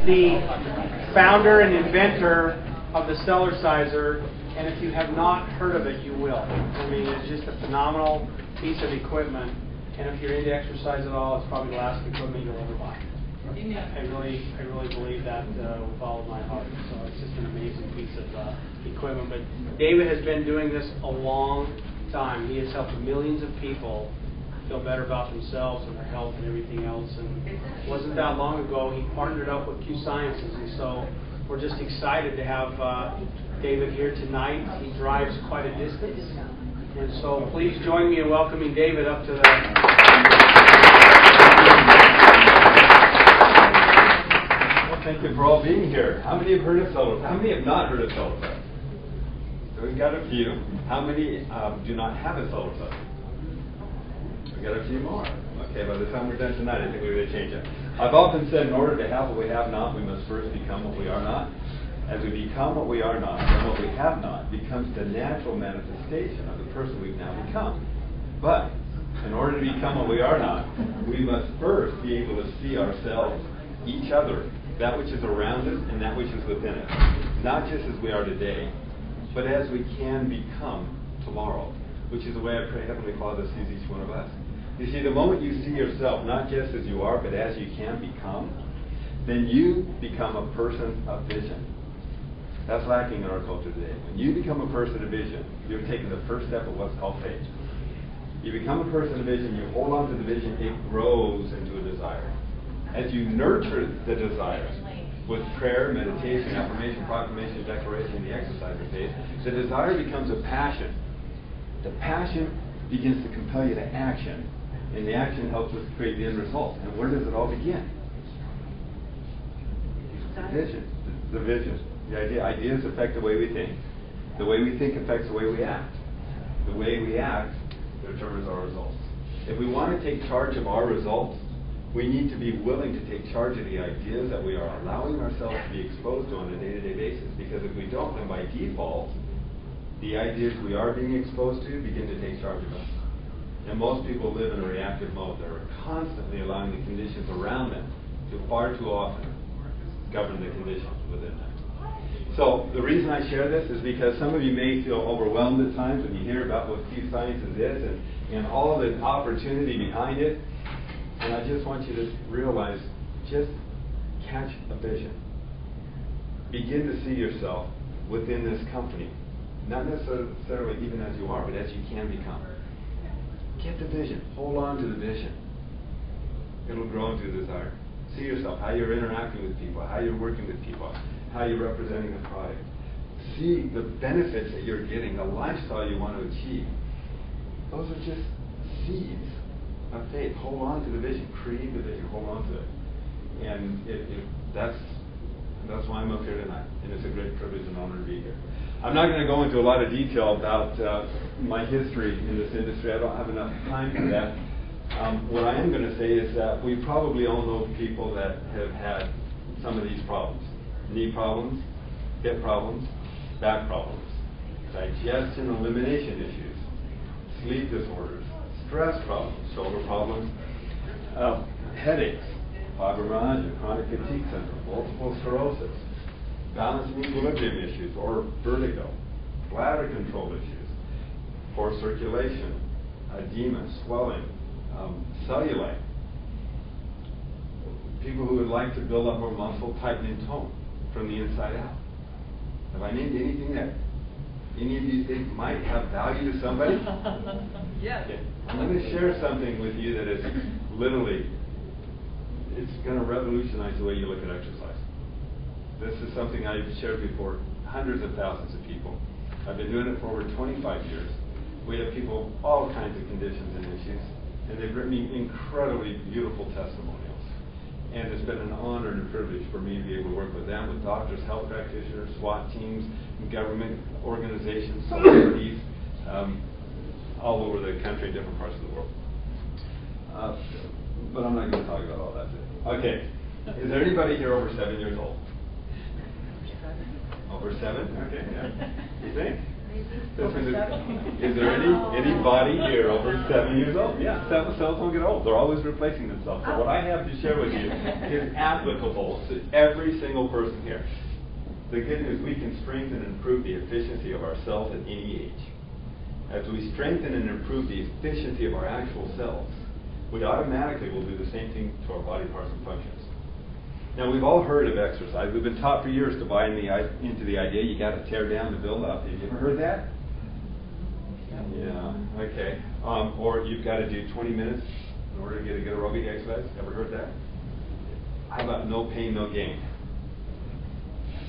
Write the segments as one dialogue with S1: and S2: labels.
S1: The founder and inventor of the Cellerciser, and if you have not heard of it, you will. I mean, it's just a phenomenal piece of equipment, and if you're into exercise at all, it's probably the last equipment you'll ever buy. I really believe that with all of my heart. So it's just an amazing piece of equipment. But David has been doing this a long time. He has helped millions of people feel better about themselves and their health and everything else. And it wasn't that long ago he partnered up with Q Sciences, and so we're just excited to have David here tonight. He drives quite a distance, and so please join me in welcoming David up to the.
S2: Well, thank you for all being here. How many have heard of Cellercise? How many have not heard of Cellercise? So we've got a few. How many do not have a Cellercise? We've got a few more. Okay, by the time we're done tonight, I think we're going to change it. I've often said in order to have what we have not, we must first become what we are not. As we become what we are not, then what we have not becomes the natural manifestation of the person we've now become. But in order to become what we are not, we must first be able to see ourselves, each other, that which is around us and that which is within us. Not just as we are today, but as we can become tomorrow, which is the way I pray Heavenly Father sees each one of us. You see, the moment you see yourself, not just as you are, but as you can become, then you become a person of vision. That's lacking in our culture today. When you become a person of vision, you're taking the first step of what's called faith. You become a person of vision, you hold on to the vision, it grows into a desire. As you nurture the desire with prayer, meditation, affirmation, proclamation, declaration, the exercise of faith, the desire becomes a passion. The passion begins to compel you to action, and the action helps us create the end result. And where does it all begin? The vision. The vision. The idea. Ideas affect the way we think. The way we think affects the way we act. The way we act determines our results. If we want to take charge of our results, we need to be willing to take charge of the ideas that we are allowing ourselves to be exposed to on a day-to-day basis. Because if we don't, then by default, the ideas we are being exposed to begin to take charge of us. And most people live in a reactive mode. They're constantly allowing the conditions around them to far too often govern the conditions within them. So the reason I share this is because some of you may feel overwhelmed at times when you hear about what Q Sciences is and all the opportunity behind it. And I just want you to realize, just catch a vision. Begin to see yourself within this company. Not necessarily even as you are, but as you can become. Get the vision. Hold on to the vision. It'll grow into a desire. See yourself, how you're interacting with people, how you're working with people, how you're representing the product. See the benefits that you're getting, the lifestyle you want to achieve. Those are just seeds of faith. Hold on to the vision. Create the vision. Hold on to it. And that's why I'm up here tonight. And it's a great privilege and honor to be here. I'm not going to go into a lot of detail about my history in this industry. I don't have enough time for that. What I am going to say is that we probably all know people that have had some of these problems. Knee problems, hip problems, back problems, digestion and elimination issues, sleep disorders, stress problems, shoulder problems, headaches, fibromyalgia, chronic fatigue syndrome, multiple sclerosis, balance and equilibrium issues, or vertigo, bladder control issues, poor circulation, edema, swelling, cellulite, people who would like to build up more muscle, tighten, and tone from the inside out. Have I named anything that any of you think might have value to somebody?
S3: Yes.
S2: Okay. I'm going to share something with you that is literally, it's going to revolutionize the way you look at exercise. This is something I've shared before hundreds of thousands of people. I've been doing it for over 25 years. We have people, all kinds of conditions and issues, and they've written me incredibly beautiful testimonials. And it's been an honor and a privilege for me to be able to work with them, with doctors, health practitioners, SWAT teams, government organizations, celebrities, all over the country, different parts of the world. But I'm not going to talk about all that today. Okay. Is there anybody here over 7 years old? Over 7? Okay, yeah. You think? Is there anybody here over 7 years old? Yeah, cells don't get old. They're always replacing themselves. So what I have to share with you is applicable to every single person here. The good news, we can strengthen and improve the efficiency of our cells at any age. As we strengthen and improve the efficiency of our actual cells, we automatically will do the same thing to our body parts and functions. Now, we've all heard of exercise. We've been taught for years to buy into the idea you got to tear down to build up. Have you ever heard that? Yeah, okay. Or you've got to do 20 minutes in order to get a good aerobic exercise. Ever heard that? How about no pain, no gain?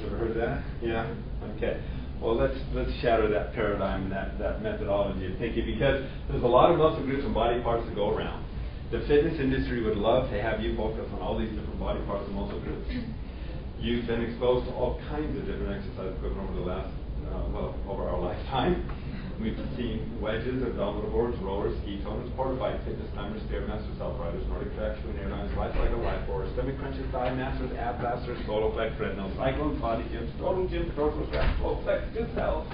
S2: Ever heard that? Yeah? Okay. Well, let's shatter that paradigm and that methodology of thinking, because there's a lot of muscle groups and body parts to go around. The fitness industry would love to have you focus on all these different body parts and muscle groups. You've been exposed to all kinds of different exercise equipment over the last, over our lifetime. We've seen wedges, abdominal boards, rollers, ski toners, porta bike, fitness climbers, stairmasters, self-riders, Nordic tracks, twin airlines, life cycle, life force, stomach crunches, thigh masters, ab blasters, solo flex, treadmills, cyclones, body gyms, total gym, dorsal straps, full flex, good cells.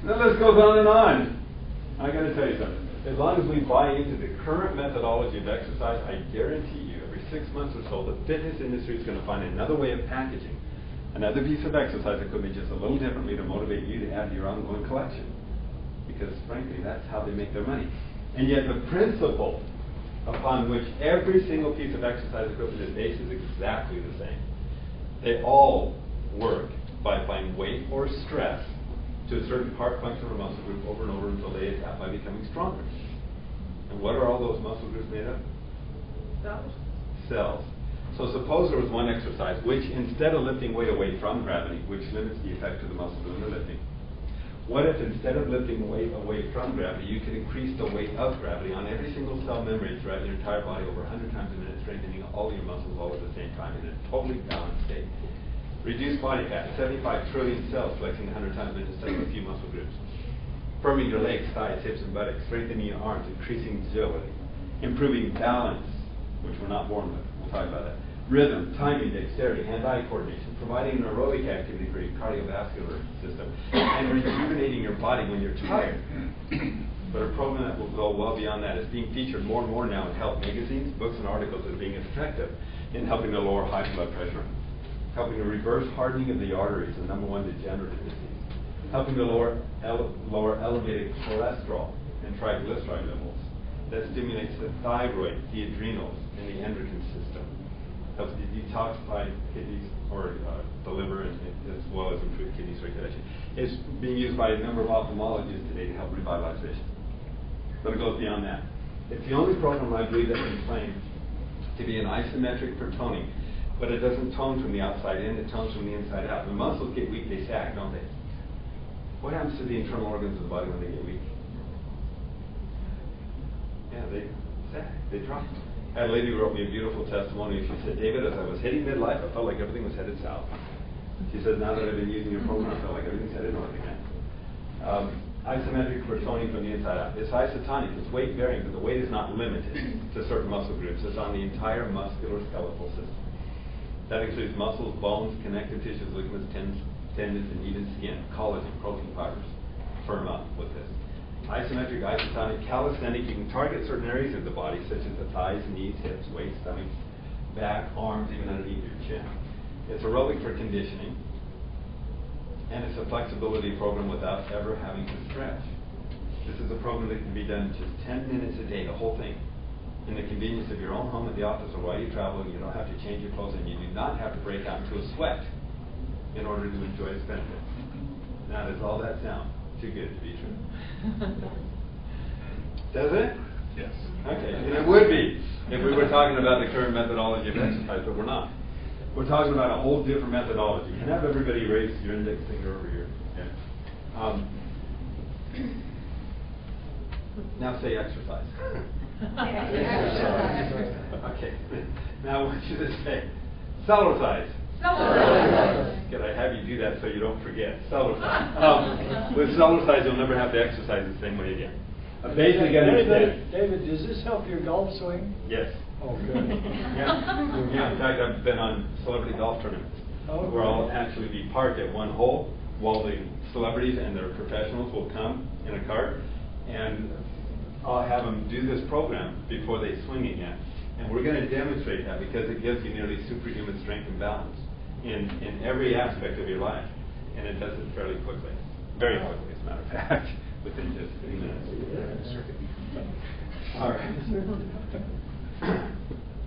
S2: The list goes on and on. I got to tell you something. As long as we buy into the current methodology of exercise, I guarantee you, every 6 months or so, the fitness industry is going to find another way of packaging another piece of exercise that could be just a little differently to motivate you to add to your ongoing collection. Because frankly, that's how they make their money. And yet the principle upon which every single piece of exercise equipment is based is exactly the same. They all work by applying weight or stress to a certain part, function, or muscle group over and over until they adapt by becoming stronger. And what are all those muscle groups made of?
S3: Cells.
S2: Cells. So suppose there was one exercise which, instead of lifting weight away from gravity, which limits the effect of the muscle doing the lifting, what if instead of lifting weight away from gravity, you could increase the weight of gravity on every single cell membrane throughout your entire body over 100 times a minute, strengthening all your muscles all at the same time in a totally balanced state? Reduce body fat, 75 trillion cells flexing 100 times a minute instead of a few muscle groups. Firming your legs, thighs, hips, and buttocks, strengthening your arms, increasing agility, improving balance, which we're not born with. We'll talk about that. Rhythm, timing, dexterity, hand-eye coordination, providing an aerobic activity for your cardiovascular system, and rejuvenating your body when you're tired. But a program that will go well beyond that is being featured more and more now in health magazines, books, and articles as being effective in helping to lower high blood pressure, helping to reverse hardening of the arteries, the number one degenerative disease, helping to lower elevated cholesterol and triglyceride levels. That stimulates the thyroid, the adrenals, and the endocrine system. Helps to detoxify kidneys or the liver, and as well as improve kidney circulation. It's being used by a number of ophthalmologists today to help revitalize vision. But it goes beyond that. It's the only program I believe that can claim to be an isometric for toning, but it doesn't tone from the outside in, it tones from the inside out. When muscles get weak, they sag, don't they? What happens to the internal organs of the body when they get weak? Yeah, they sag, they drop. I had a lady who wrote me a beautiful testimony. She said, David, as I was hitting midlife, I felt like everything was headed south. She said, now that I've been using your program, I felt like everything's headed north again. Isometric for toning from the inside out. It's isotonic, it's weight bearing, but the weight is not limited to certain muscle groups. It's on the entire musculoskeletal system. That includes muscles, bones, connective tissues, ligaments, tendons, and even skin, collagen, protein fibers. Firm up with this. Isometric, isotonic, calisthenic, you can target certain areas of the body, such as the thighs, knees, hips, waist, stomach, back, arms, even underneath your chin. It's aerobic for conditioning, and it's a flexibility program without ever having to stretch. This is a program that can be done in just 10 minutes a day, the whole thing, in the convenience of your own home, at the office, or while you travel. You don't have to change your clothes, and you do not have to break out into a sweat in order to enjoy its benefits. Now, does all that sound too good to be true? Does it?
S4: Yes.
S2: Okay, and it would be if we were talking about the current methodology of exercise, but we're not. We're talking about a whole different methodology. Can I have everybody raise your index finger over here? Yeah. Now say exercise. Okay. Now I want you to say Cellercise. Could I have you do that so you don't forget? Cellercise. With Cellercise, you'll never have to exercise the same way again. Basically,
S5: David, does this help your golf swing?
S2: Yes.
S5: Oh, good.
S2: Yeah. In fact, I've been on celebrity golf tournaments where I'll actually be parked at one hole, while the celebrities and their professionals will come in a cart, and I'll have them do this program before they swing again. And we're going to demonstrate that because it gives you nearly superhuman strength and balance in every aspect of your life. And it does it fairly quickly. Very quickly, as a matter of fact, within just 3 minutes. All right.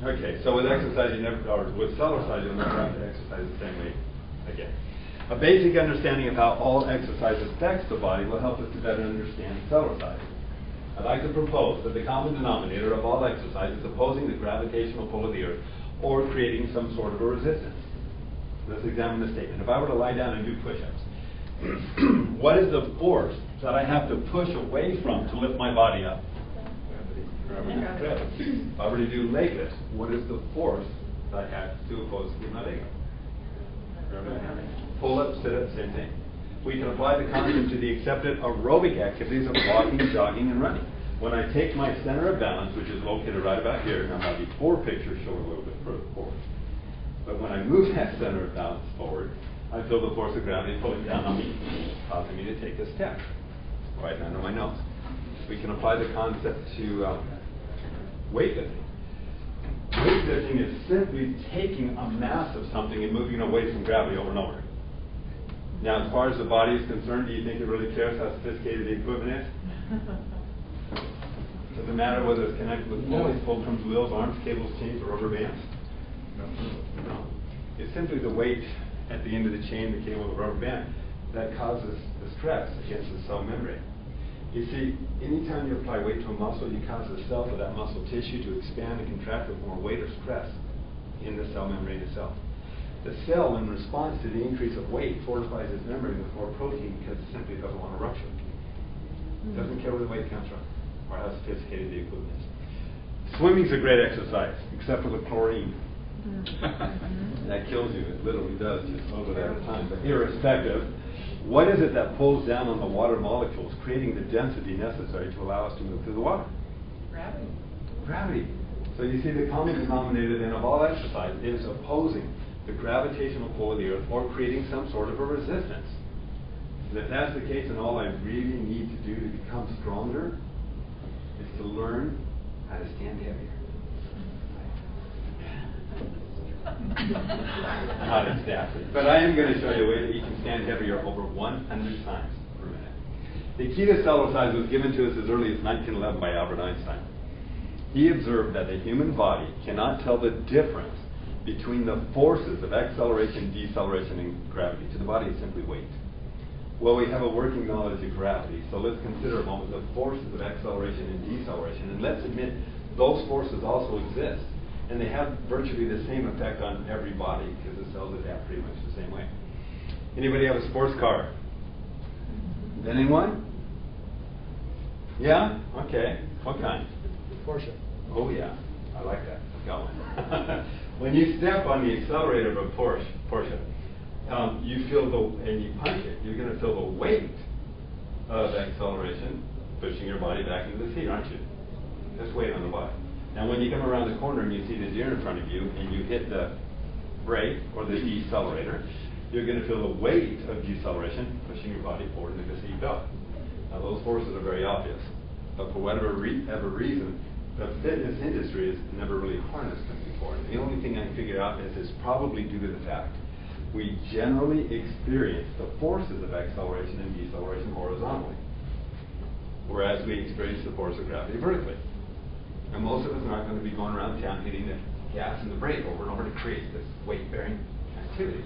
S2: Okay, so with exercise, or with Cellercise, you'll never have to exercise the same way again. A basic understanding of how all exercise affects the body will help us to better understand Cellercise. I'd like to propose that the common denominator of all exercise is opposing the gravitational pull of the earth or creating some sort of a resistance. Let's examine the statement. If I were to lie down and do push-ups, what is the force that I have to push away from to lift my body up? Gravity. If I were to do leg lifts, what is the force that I have to oppose to keep my leg up? Pull up, sit up, same thing. We can apply the concept to the accepted aerobic activities of walking, jogging, and running. When I take my center of balance, which is located right about here, now my before picture showed a little bit further forward. But when I move that center of balance forward, I feel the force of gravity pulling down on me, causing me to take a step right under my nose. We can apply the concept to weightlifting. Weightlifting is simply taking a mass of something and moving away from gravity over and over. Now, as far as the body is concerned, do you think it really cares how sophisticated the equipment is? Does it matter whether it's connected with pulleys, fulcrums, wheels, arms, cables, chains, or rubber bands? No. It's simply the weight at the end of the chain, the cable, the rubber band, that causes the stress against the cell membrane. You see, anytime you apply weight to a muscle, you cause the cells of that muscle tissue to expand and contract with more weight or stress in the cell membrane itself. The cell, in response to the increase of weight, fortifies its membrane with more protein because it simply doesn't want to rupture. It doesn't care where the weight comes from or how sophisticated the equipment is. Swimming's a great exercise, except for the chlorine. That kills you. It literally does, just a little bit at a time. But irrespective, what is it that pulls down on the water molecules, creating the density necessary to allow us to move through the water?
S3: Gravity.
S2: Gravity. So you see, the common denominator then of all exercise is opposing the gravitational pull of the earth or creating some sort of a resistance. And if that's the case, then all I really need to do to become stronger is to learn how to stand heavier. Not exactly. But I am going to show you a way that you can stand heavier over 100 times per minute. The key to Cellercise was given to us as early as 1911 by Albert Einstein. He observed that the human body cannot tell the difference between the forces of acceleration, deceleration, and gravity. To the body, it's simply weight. Well, we have a working knowledge of gravity, so let's consider a moment the forces of acceleration and deceleration. And let's admit those forces also exist. And they have virtually the same effect on every body because the cells adapt pretty much the same way. Anybody have a sports car? Anyone? Yeah? Okay. What kind?
S5: Porsche.
S2: Oh yeah, I like that. Got one. When you step on the accelerator of a Porsche, you feel and you punch it, you're going to feel the weight of acceleration pushing your body back into the seat, aren't you? That's weight on the body. Now when you come around the corner and you see the deer in front of you and you hit the brake or the decelerator, you're going to feel the weight of deceleration pushing your body forward into the seat belt. Now those forces are very obvious, but for whatever reason, the fitness industry has never really harnessed them before. And the only thing I can figure out is it's probably due to the fact we generally experience the forces of acceleration and deceleration horizontally, whereas we experience the force of gravity vertically. And most of us are not going to be going around town hitting the gas and the brake over and over to create this weight-bearing activity.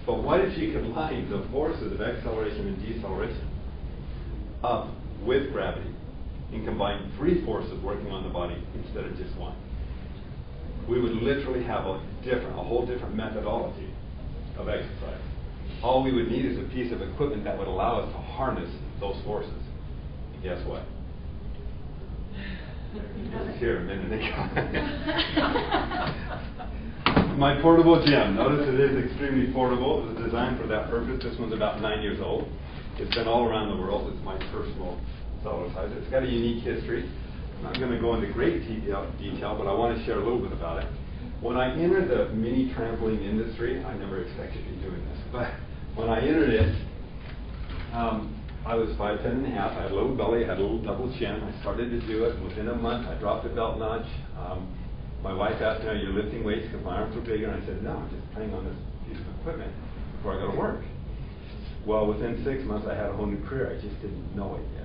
S2: But what if you combine the forces of acceleration and deceleration up with gravity and combine 3 forces working on the body instead of just one? We would literally have a whole different methodology of exercise. All we would need is a piece of equipment that would allow us to harness those forces. And guess what? It was here a minute ago. My portable gym. Notice it is extremely portable. It was designed for that purpose. This one's about 9 years old. It's been all around the world. It's my personal Cellercise. It's got a unique history. I'm not going to go into great detail, but I want to share a little bit about it. When I entered the mini trampoline industry, I never expected to be doing this, but when I entered it, I was 5'10" and a half. I had a little belly, I had a little double chin. I started to do it. Within a month, I dropped a belt notch. My wife asked me, "Are you lifting weights?" Because my arms were bigger. And I said, "No, I'm just playing on this piece of equipment before I go to work." Well, within 6 months, I had a whole new career. I just didn't know it yet.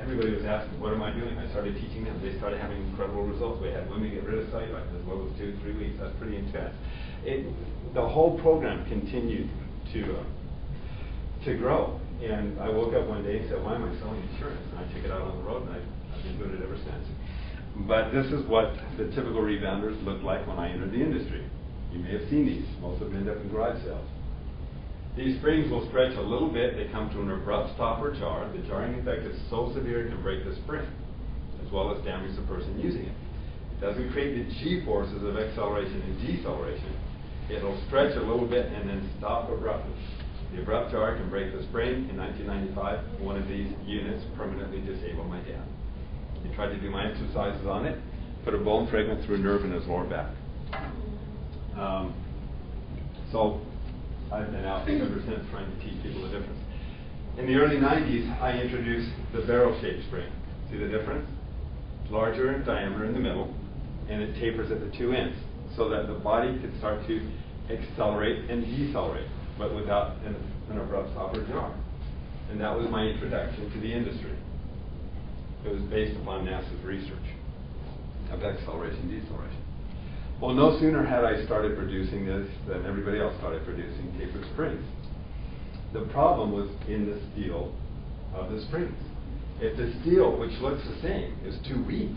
S2: Everybody was asking, "What am I doing?" I started teaching them. They started having incredible results. We had women get rid of cellulite as well as 2 to 3 weeks. That's pretty intense. The whole program continued to grow. And I woke up one day and said, "Why am I selling insurance?" And I took it out on the road, and I've been doing it ever since. But this is what the typical rebounders look like when I entered the industry. You may have seen these. Most of them end up in garage sales. These springs will stretch a little bit. They come to an abrupt stop or jar. The jarring effect is so severe it can break the spring, as well as damage the person using it. It doesn't create the G-forces of acceleration and deceleration. It'll stretch a little bit and then stop abruptly. The abrupt jar can break the spring. In 1995, one of these units permanently disabled my dad. He tried to do my exercises on it, put a bone fragment through a nerve in his lower back. So I've been out ever since trying to teach people the difference. In the early 90s, I introduced the barrel-shaped spring. See the difference? It's larger in diameter in the middle, and it tapers at the 2 ends, so that the body can start to accelerate and decelerate, but without an abrupt stop or jar. And that was my introduction to the industry. It was based upon NASA's research of acceleration and deceleration. Well, no sooner had I started producing this than everybody else started producing tapered springs. The problem was in the steel of the springs. If the steel, which looks the same, is too weak,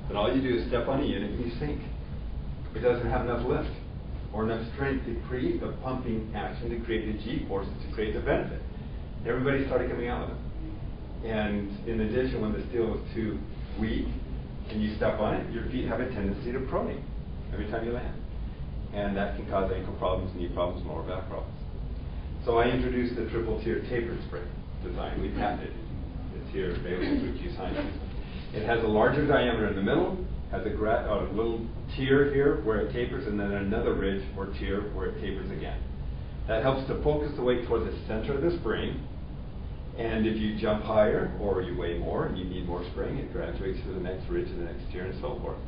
S2: then all you do is step on a unit and you sink. It doesn't have enough lift or enough strength to create the pumping action, to create the G-forces, to create the benefit. Everybody started coming out with them. And in addition, when the steel was too weak and you step on it, your feet have a tendency to pronate every time you land. And that can cause ankle problems, knee problems, lower back problems. So I introduced the triple-tier tapered spring design. We patented it. It's here available through Q-Sciences. It has a larger diameter in the middle, has a little tier here where it tapers, and then another ridge or tier where it tapers again. That helps to focus the weight toward the center of the spring. And if you jump higher or you weigh more and you need more spring, it graduates to the next ridge and the next tier and so forth.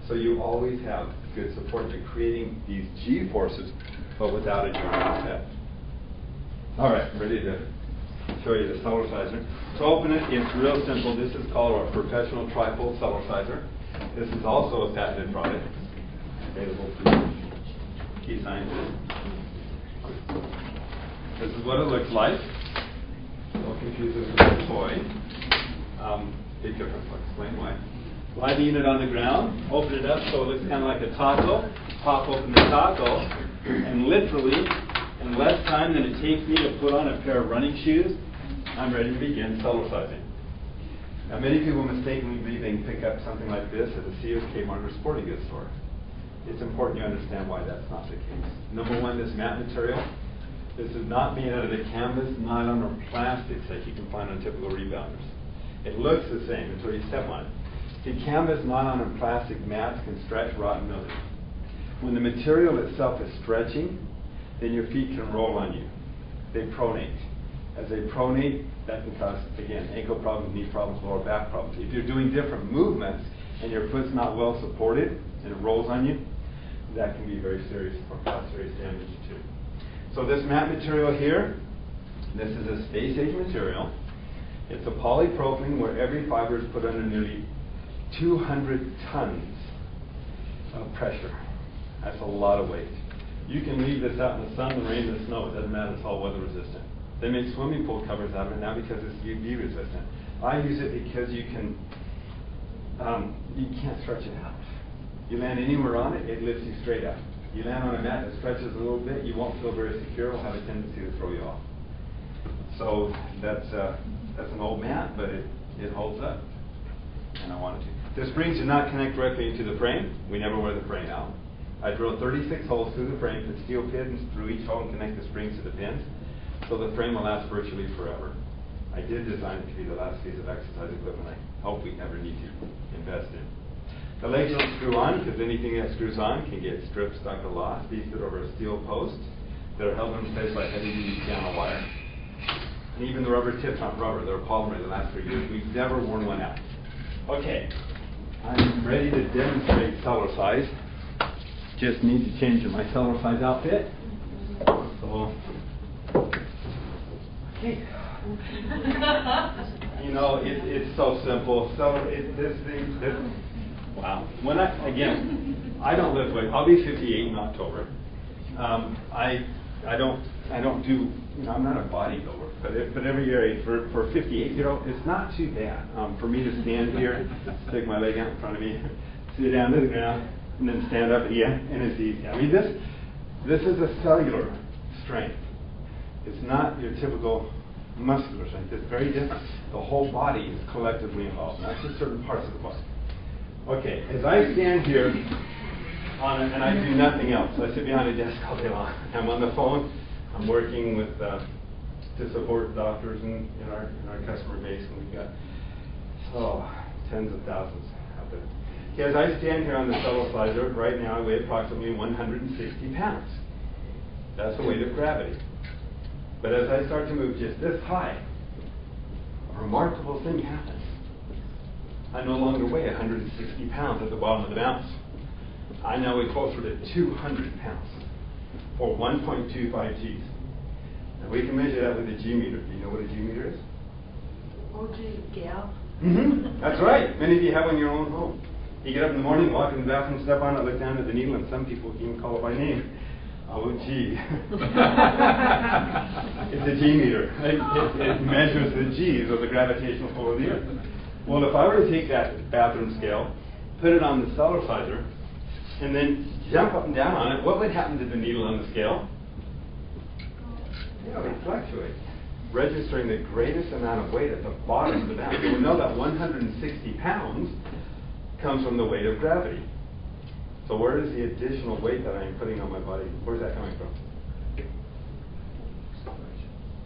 S2: So you always have good support. You're creating these G-forces, but without a jarring effect. All right, ready to show you the Cellerciser. To open it, it's real simple. This is called our professional trifold Cellerciser. This is also a patented product, available through Q-Sciences. This is what it looks like. Don't confuse this with a toy. Big difference. I'll explain why. Lie the unit on the ground, open it up so it looks kind of like a taco. Pop open the taco, and literally, in less time than it takes me to put on a pair of running shoes, I'm ready to begin Cellercising. Now, many people mistakenly believe they can pick up something like this at a Sears, Kmart, or sporting goods store. It's important you understand why that's not the case. Number one, this mat material. This is not made out of the canvas, nylon, or plastics that you can find on typical rebounders. It looks the same until you step on it. See, canvas, nylon, and plastic mats can stretch, rot, and mildew. When the material itself is stretching, then your feet can roll on you. They pronate. As they pronate, that can cause, again, ankle problems, knee problems, lower back problems. If you're doing different movements and your foot's not well supported and it rolls on you, that can be very serious or cause serious damage too. So this mat material here, this is a space-age material. It's a polypropylene where every fiber is put under nearly 200 tons of pressure. That's a lot of weight. You can leave this out in the sun, the rain, the snow. It doesn't matter. It's all weather resistant. They make swimming pool covers out of it now because it's UV resistant. I use it because you can't stretch it out. You land anywhere on it, it lifts you straight up. You land on a mat that stretches a little bit, you won't feel very secure. It will have a tendency to throw you off. So that's an old mat, but it holds up, and I wanted to. The springs do not connect directly into the frame. We never wear the frame out. I drilled 36 holes through the frame, put steel pins through each hole and connect the springs to the pins, so the frame will last virtually forever. I did design it to be the last piece of exercise equipment I hope we never need to invest in. The legs don't screw on because anything that screws on can get stripped, stuck, or lost. These fit over a steel post that are held in place by heavy-duty piano wire. And even the rubber tips aren't rubber, they're polymer. They last for years. We've never worn one out. Okay, I'm ready to demonstrate Cellercise. Just need to change my Cellercise outfit. So, okay. You know, it's so simple. Wow. When I don't lift weight. I'll be 58 in October. I don't do. You know, I'm not a bodybuilder, but every year for 58, you know, it's not too bad for me to stand here, stick my leg out in front of me, sit down to the ground, and then stand up again, and it's easy. I mean, this is a cellular strength. It's not your typical muscular strength. It's very different. The whole body is collectively involved, not just certain parts of the body. Okay, as I stand here and I do nothing else. I sit behind a desk all day long. I'm on the phone. I'm working with to support doctors in our customer base, and we've got tens of thousands out there. Okay, as I stand here on the Cellercise, right now I weigh approximately 160 pounds. That's the weight of gravity. But as I start to move just this high, a remarkable thing happens. I no longer weigh 160 pounds at the bottom of the bounce. I now weigh closer to 200 pounds, or 1.25 Gs. Now we can measure that with a G meter. Do you know what a G meter is?
S3: Oh, gee, gal.
S2: That's right. Many of you have one in your own home. You get up in the morning, walk in the bathroom, step on it, look down at the needle, and some people even call it by name. Oh, gee. It's a G meter. It measures the G's of the gravitational pull of the Earth. Well, if I were to take that bathroom scale, put it on the Cellerciser, and then jump up and down on it, what would happen to the needle on the scale? Yeah, it would fluctuate, registering the greatest amount of weight at the bottom of the bounce. So we know that 160 pounds comes from the weight of gravity. So where is the additional weight that I am putting on my body? Where's that coming from?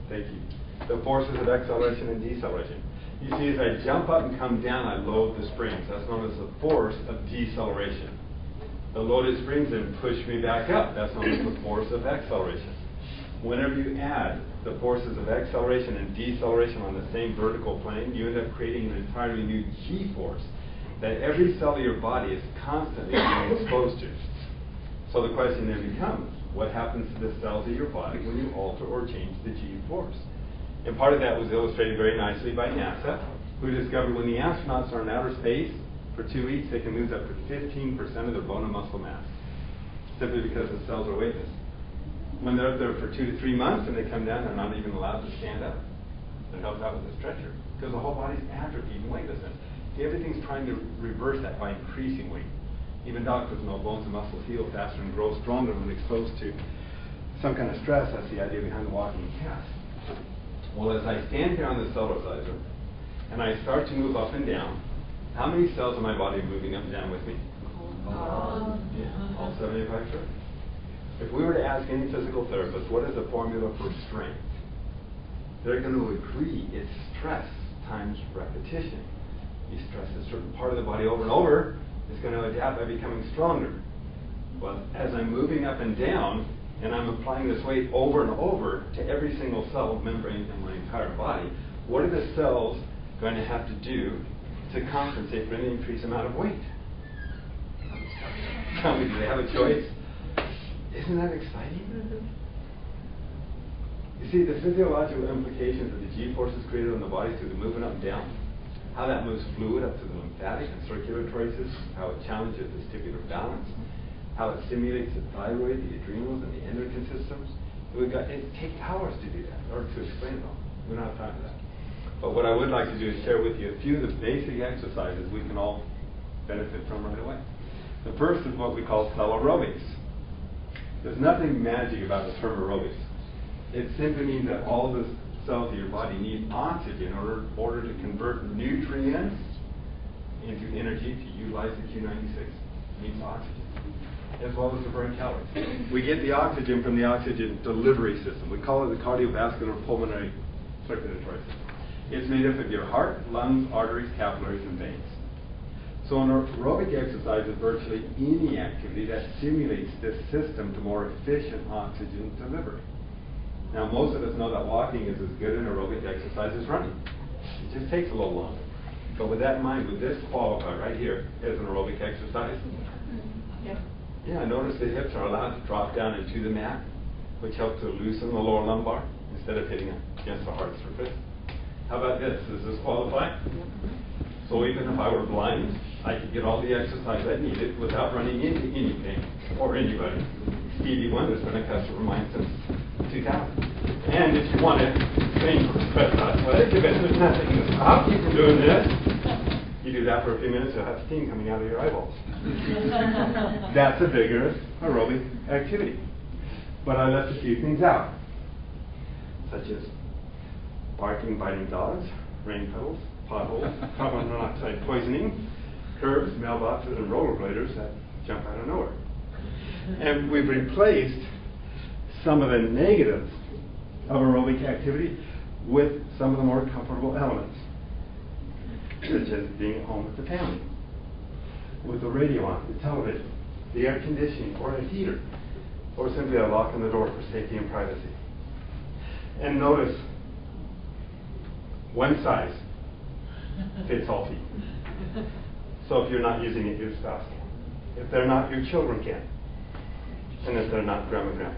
S2: Thank you. The forces of acceleration and deceleration. You see, as I jump up and come down, I load the springs. That's known as the force of deceleration. The loaded springs then push me back up. That's known as the force of acceleration. Whenever you add the forces of acceleration and deceleration on the same vertical plane, you end up creating an entirely new G-force that every cell of your body is constantly being exposed to. So the question then becomes, what happens to the cells of your body when you alter or change the G-force? And part of that was illustrated very nicely by NASA, who discovered when the astronauts are in outer space for 2 weeks, they can lose up to 15% of their bone and muscle mass, simply because the cells are weightless. When they're up there for 2 to 3 months and they come down, they're not even allowed to stand up. They're helped out with a stretcher, because the whole body's atrophied and weightlessness. Everything's trying to reverse that by increasing weight. Even doctors know bones and muscles heal faster and grow stronger when exposed to some kind of stress. That's the idea behind the walking cast. Well, as I stand here on the Cellerciser and I start to move up and down, how many cells in my body are moving up and down with me? All 75 trillion. If we were to ask any physical therapist, what is the formula for strength? They're going to agree it's stress times repetition. You stress a certain part of the body over and over, it's going to adapt by becoming stronger. Well, as I'm moving up and down, and I'm applying this weight over and over to every single cell membrane in my entire body, what are the cells going to have to do to compensate for any increased amount of weight? Tell me, do they have a choice? Isn't that exciting? You see, the physiological implications of the G-forces created on the body through the movement up and down, how that moves fluid up to the lymphatic and circulatory systems, how it challenges the vestibular balance, how it stimulates the thyroid, the adrenals, and the endocrine systems. It takes hours to do that, or to explain it all. We don't have time for that. But what I would like to do is share with you a few of the basic exercises we can all benefit from right away. The first is what we call cell aerobics. There's nothing magic about the term aerobics. It simply means that all the cells of your body need oxygen in order to convert nutrients into energy to utilize the Q96. It needs oxygen, as well as to burn calories. We get the oxygen from the oxygen delivery system. We call it the cardiovascular pulmonary circulatory system. It's made up of your heart, lungs, arteries, capillaries, and veins. So an aerobic exercise is virtually any activity that stimulates this system to more efficient oxygen delivery. Now, most of us know that walking is as good an aerobic exercise as running. It just takes a little longer. But with that in mind, would this qualify right here as an aerobic exercise?
S3: Yeah.
S2: Yeah, notice the hips are allowed to drop down into the mat, which helps to loosen the lower lumbar instead of hitting against the hard surface. How about this? Does this qualify? So even if I were blind, I could get all the exercise I needed without running into anything or anybody. Stevie Wonder's been a customer of mine since 2000. And if you want to train press athletic, if there's nothing to stop you from doing this, you do that for a few minutes, you'll have steam coming out of your eyeballs. That's a vigorous aerobic activity. But I left a few things out, such as barking, biting dogs, rain puddles, potholes, carbon monoxide poisoning, curbs, mailboxes, and rollerbladers that jump out of nowhere. And we've replaced some of the negatives of aerobic activity with some of the more comfortable elements, such as being at home with the family, with the radio on, the television, the air conditioning, or a heater, or simply a lock on the door for safety and privacy. And notice, one size fits all feet. So if you're not using it, your spouse can. If they're not, your children can. And if they're not, grandma can.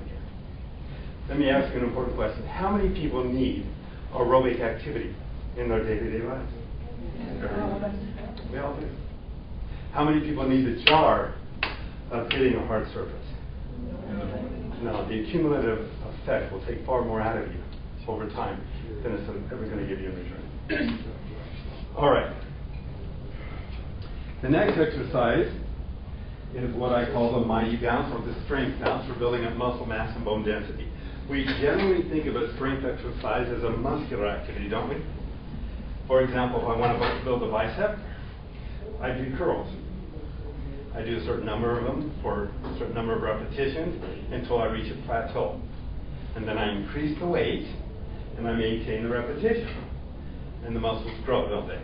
S2: Let me ask you an important question. How many people need aerobic activity in their day-to-day lives? We all do. How many people need the jar of hitting a hard surface? No, the cumulative effect will take far more out of you over time than it's ever going to give you in return. All right. The next exercise is what I call the mighty bounce, or the strength bounce, for building up muscle mass and bone density. We generally think of a strength exercise as a muscular activity, don't we? For example, if I want to build a bicep, I do curls. I do a certain number of them for a certain number of repetitions until I reach a plateau. And then I increase the weight and I maintain the repetition. And the muscles grow, don't they?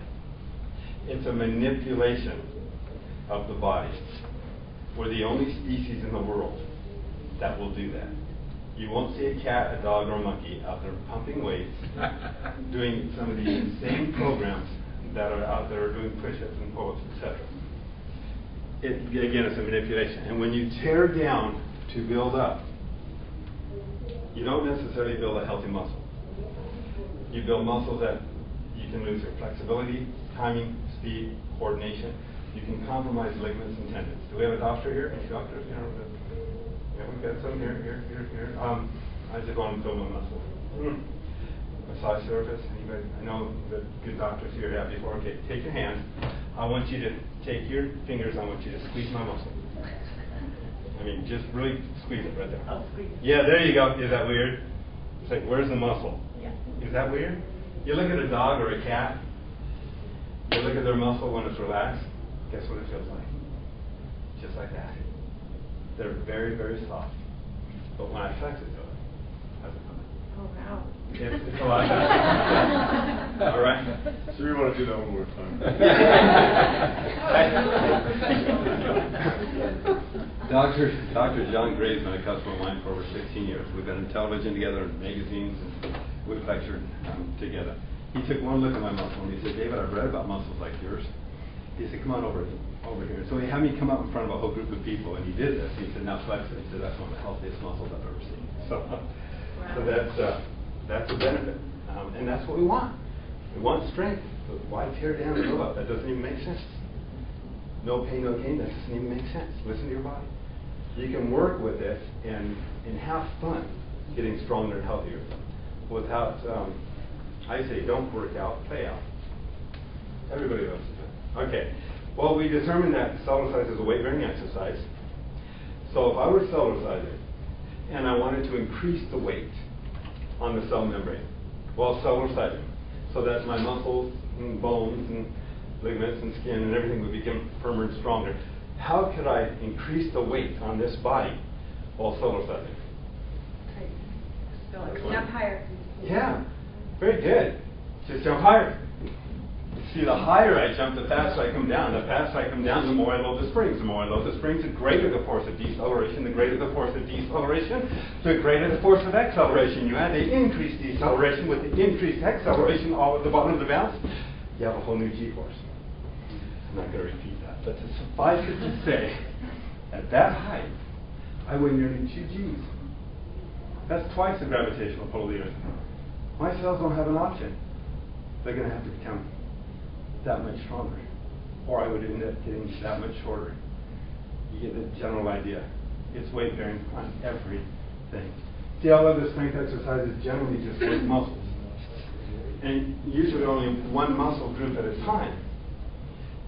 S2: It's a manipulation of the body. We're the only species in the world that will do that. You won't see a cat, a dog, or a monkey out there pumping weights, doing some of the insane programs that are out there doing push-ups and pull-ups, etc. Again, it's a manipulation. And when you tear down to build up, you don't necessarily build a healthy muscle. You build muscles that you can lose their flexibility, timing, speed, coordination. You can compromise ligaments and tendons. Do we have a doctor here? Any doctors? Yeah, we've got some here. I just want to build my muscle. Massage therapist. Anybody? I know that good doctors here have before. Okay, take your hands. I want you to take your fingers. I want you to squeeze my muscle. I mean, just really squeeze it right there.
S3: I'll squeeze.
S2: Yeah, there you go. Is that weird? It's like, where's the muscle?
S3: Yeah.
S2: Is that weird? You look at a dog or a cat. You look at their muscle when it's relaxed. Guess what it feels like? Just like that. They're very, very soft. But when I flex it to it, how's it coming?
S3: Oh, wow.
S2: It's a lot better. All right?
S4: So we want to do that one more time.
S2: Dr. John Gray's been a customer of mine for over 16 years. We've been in television together, in magazines, and we've lectured together. He took one look at my muscle and he said, David, I've read about muscles like yours. He said, come on over here. So he had me come out in front of a whole group of people, and he did this. He said, now flex it. He said, that's one of the healthiest muscles I've ever seen. So that's a benefit. And that's what we want. We want strength. So why tear down and build up? That doesn't even make sense. No pain, no gain. That doesn't even make sense. Listen to your body. You can work with it and have fun getting stronger and healthier without, I say, don't work out, play out. Everybody loves it. Okay. Well, we determined that Cellercise is a weight-bearing exercise. So if I were Cellercising and I wanted to increase the weight on the cell membrane while Cellercising so that my muscles and bones and ligaments and skin and everything would become firmer and stronger, how could I increase the weight on this body while Cellercising?
S3: Jump higher.
S2: Yeah. Very good. Just jump higher. See, the higher I jump, the faster I come down. The faster I come down, the more I load the springs. The more I load the springs, the greater the force of deceleration. The greater the force of deceleration, the greater the force of acceleration. You add the increased deceleration with the increased acceleration all at the bottom of the bounce, you have a whole new G-force. I'm not going to repeat that, but to suffice it to say, at that height, I weigh nearly 2 Gs. That's twice the gravitational pull of the Earth. My cells don't have an option. They're going to have to become that much stronger, or I would end up getting that much shorter. You get the general idea. It's weight bearing on everything. See, all of the strength exercises generally just work muscles, and usually only one muscle group at a time.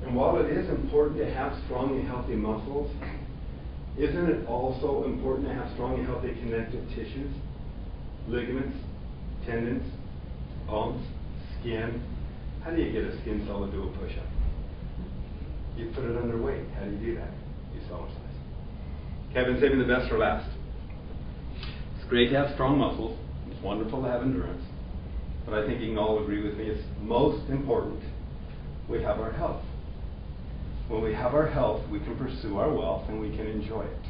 S2: And while it is important to have strong and healthy muscles, isn't it also important to have strong and healthy connective tissues, ligaments, tendons, bones, skin? How do you get a skin cell to do a push-up? You put it under weight. How do you do that? You Cellercise. Okay, I've been saving the best for last. It's great to have strong muscles. It's wonderful to have endurance. But I think you can all agree with me, it's most important we have our health. When we have our health, we can pursue our wealth and we can enjoy it.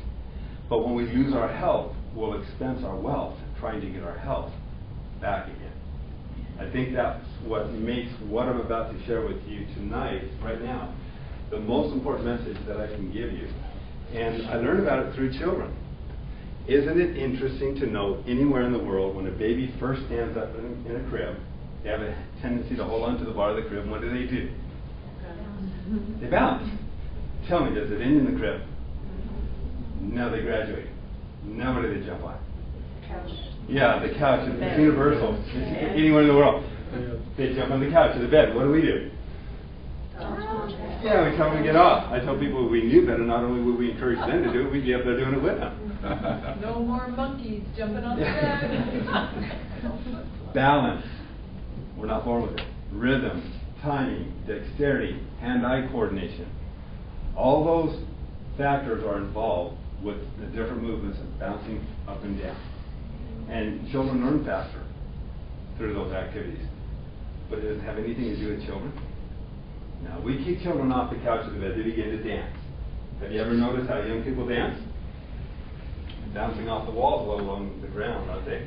S2: But when we lose our health, we'll expense our wealth trying to get our health back again. I think that's what makes what I'm about to share with you tonight, right now, the most important message that I can give you. And I learned about it through children. Isn't it interesting to know anywhere in the world when a baby first stands up in a crib, they have a tendency to hold on to the bar of the crib, and what do? They bounce. Tell me, does it end in the crib? No, they graduate. Now what do they jump on?
S3: Couch.
S2: Yeah, the couch. It's universal. It's anywhere in the world. They jump on the couch or the bed. What do? Yeah, we tell them to get off. I tell people if we knew better, not only would we encourage them to do it, we'd be up there doing it with them.
S3: No more monkeys jumping on the bed.
S2: Balance. We're not born with it. Rhythm, timing, dexterity, hand-eye coordination. All those factors are involved with the different movements of bouncing up and down. And children learn faster through those activities. But it doesn't have anything to do with children. Now, we keep children off the couch or the bed, they begin to dance. Have you ever noticed how young people dance? Bouncing off the walls, let alone the ground, aren't they?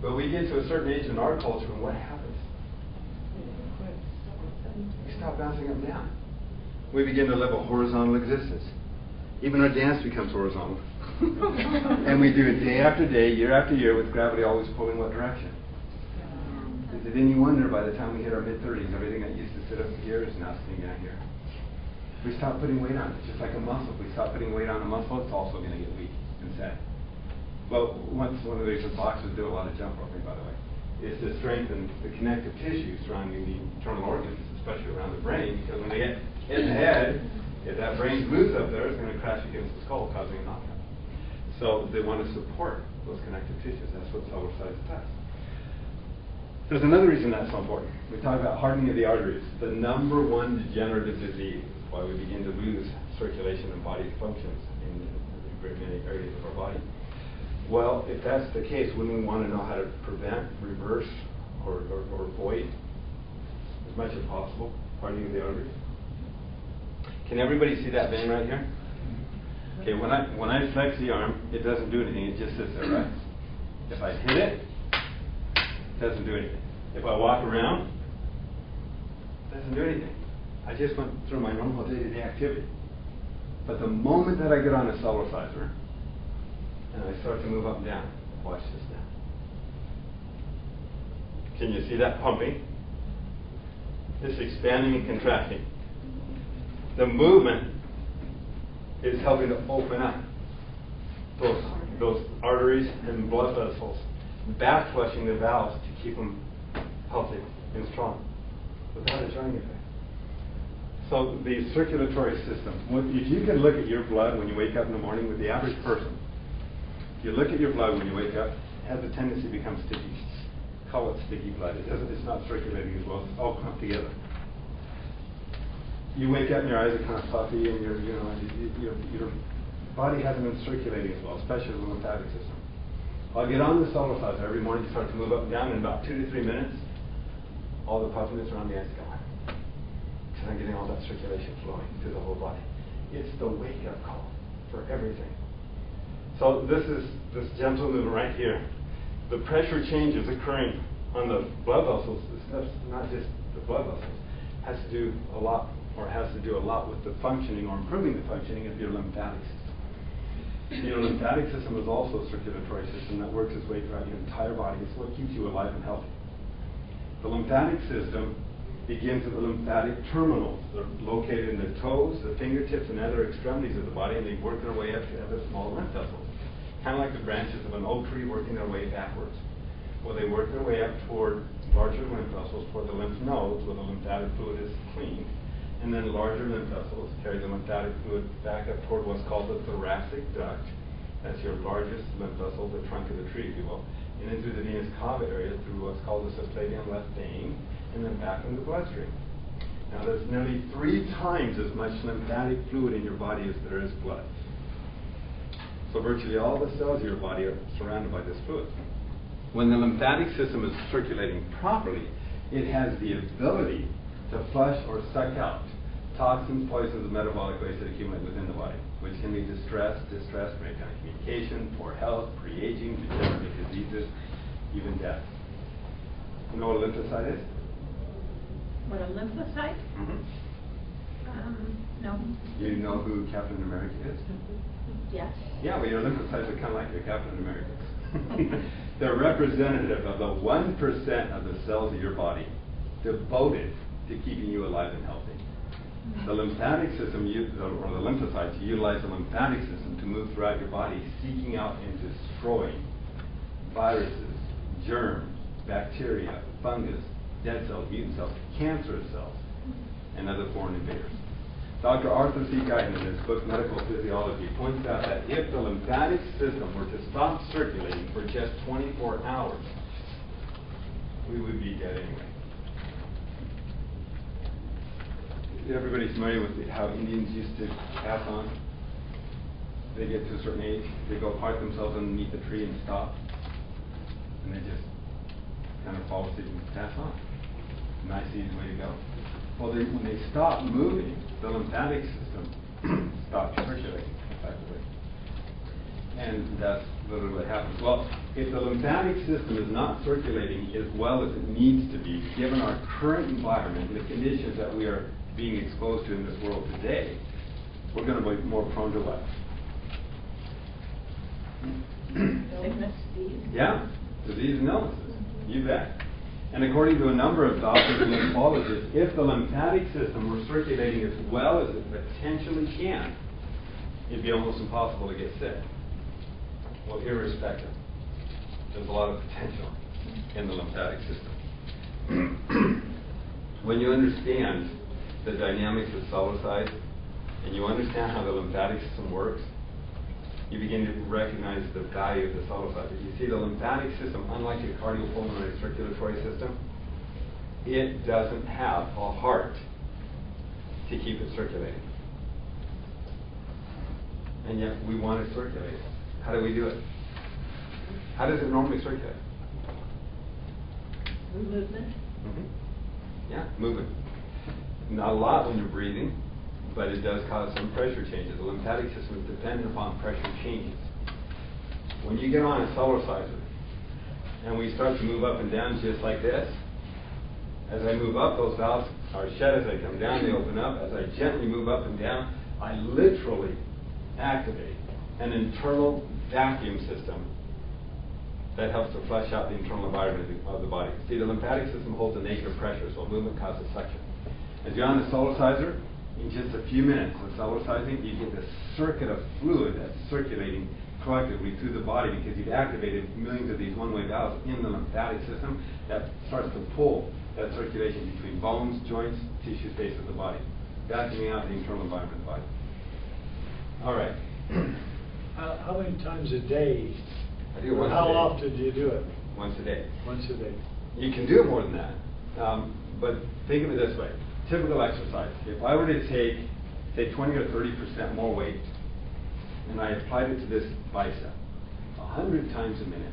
S2: But we get to a certain age in our culture, and what happens? We stop bouncing up and down. We begin to live a horizontal existence. Even our dance becomes horizontal. And we do it day after day, year after year, with gravity always pulling what direction? Is it any wonder by the time we hit our mid-30s, everything that used to sit up here is now sitting down here? We stop putting weight on it, just like a muscle. If we stop putting weight on a muscle, it's also going to get weak and sad. Well, once one of the reasons boxers do a lot of jump roping, by the way, is to strengthen the connective tissue surrounding the internal organs, especially around the brain, because when they get hit in the head, if that brain's loose up there, it's going to crash against the skull, causing a knockout. So they want to support those connective tissues. That's what Cellercise does. There's another reason that's so important. We talk about hardening of the arteries. The number one degenerative disease, why we begin to lose circulation and body functions in very many areas of our body. Well, if that's the case, wouldn't we want to know how to prevent, reverse, or avoid as much as possible hardening of the arteries? Can everybody see that vein right here? Okay, when I flex the arm, it doesn't do anything, it just sits there, right? If I hit it, it doesn't do anything. If I walk around, it doesn't do anything. I just went through my normal day-to-day activity. But the moment that I get on a Cellerciser, and I start to move up and down, watch this now. Can you see that pumping? It's expanding and contracting. The movement is helping to open up those arteries and blood vessels, back flushing the valves to keep them healthy and strong without a jarring effect. So the circulatory system, if you can look at your blood when you wake up in the morning with the average person, if you look at your blood when you wake up, it has a tendency to become sticky. Call it sticky blood. It's not circulating as well. It's all clumped together. You wake up and your eyes are kind of puffy, and your body hasn't been circulating as well, especially the lymphatic system. I'll get on the Cellercise every morning to start to move up and down. In about 2 to 3 minutes, all the puffiness around the eyes gone. on getting all that circulation flowing through the whole body. It's the wake-up call for everything. So this is this gentle movement right here. The pressure changes occurring on the blood vessels. That's not just the blood vessels. Has to do a lot with the functioning or improving the functioning of your lymphatic system. Your lymphatic system is also a circulatory system that works its way throughout your entire body. It's what keeps you alive and healthy. The lymphatic system begins at the lymphatic terminals. They're located in the toes, the fingertips, and other extremities of the body, and they work their way up to other small lymph vessels. Kind of like the branches of an oak tree working their way backwards. Well, they work their way up toward larger lymph vessels, toward the lymph nodes, where the lymphatic fluid is clean, and then larger lymph vessels carry the lymphatic fluid back up toward what's called the thoracic duct. That's your largest lymph vessel, the trunk of the tree, if you will, and then through the venous cava area through what's called the subclavian left vein, and then back in the bloodstream. Now, there's nearly 3 times as much lymphatic fluid in your body as there is blood. So virtually all the cells of your body are surrounded by this fluid. When the lymphatic system is circulating properly, it has the ability to flush or suck out toxins, poisons, and metabolic waste that accumulate within the body, which can lead to stress, breakdown of communication, poor health, pre-aging, degenerative diseases, even death. You know what a lymphocyte is?
S6: What, a lymphocyte? No.
S2: You know who Captain America is?
S6: Yes.
S2: Yeah, well, your lymphocytes are kind of like your Captain Americans. They're representative of the 1% of the cells of your body devoted to keeping you alive and healthy. The lymphatic system, or the lymphocytes, utilize the lymphatic system to move throughout your body, seeking out and destroying viruses, germs, bacteria, fungus, dead cells, mutant cells, cancerous cells, and other foreign invaders. Dr. Arthur C. Guyton, in his book Medical Physiology, points out that if the lymphatic system were to stop circulating for just 24 hours, we would be dead anyway. Everybody's familiar with how Indians used to pass on? They get to a certain age, they go park themselves underneath the tree and stop, and they just kind of fall asleep and pass on. Nice, easy way to go. Well, when they stop moving, the lymphatic system stops circulating effectively. And that's literally what happens. Well, if the lymphatic system is not circulating as well as it needs to be, given our current environment and the conditions that we are being exposed to in this world today, we're going to be more prone to what?
S6: Sickness, disease.
S2: Yeah, disease and illnesses. You bet. And according to a number of doctors and lymphologists, if the lymphatic system were circulating as well as it potentially can, it'd be almost impossible to get sick. Well, irrespective, there's a lot of potential in the lymphatic system. When you understand the dynamics of Cellercise, and you understand how the lymphatic system works, you begin to recognize the value of the Cellercise. You see, the lymphatic system, unlike your cardiopulmonary circulatory system, it doesn't have a heart to keep it circulating. And yet we want to circulate it. How do we do it? How does it normally circulate?
S6: Movement.
S2: Yeah, movement. Not a lot when you're breathing, but it does cause some pressure changes. The lymphatic system is dependent upon pressure changes. When you get on a Cellerciser and we start to move up and down just like this, as I move up, those valves are shut. As I come down, they open up. As I gently move up and down, I literally activate an internal vacuum system that helps to flush out the internal environment of the body. See, the lymphatic system holds a nature of pressure, so movement causes suction. As you're on the Cellerciser, in just a few minutes of Cellercising, you get this circuit of fluid that's circulating collectively through the body because you've activated millions of these one-way valves in the lymphatic system that starts to pull that circulation between bones, joints, tissue space of the body, vacuuming out the internal environment of the body. All right.
S5: How many times a day?
S2: I do it once a
S5: How
S2: day.
S5: often do you do it?
S2: Once a day.
S5: Once a day.
S2: You can do it more than that, but think of it this way. Typical exercise. If I were to take, say, 20 or 30% more weight, and I applied it to this bicep 100 times a minute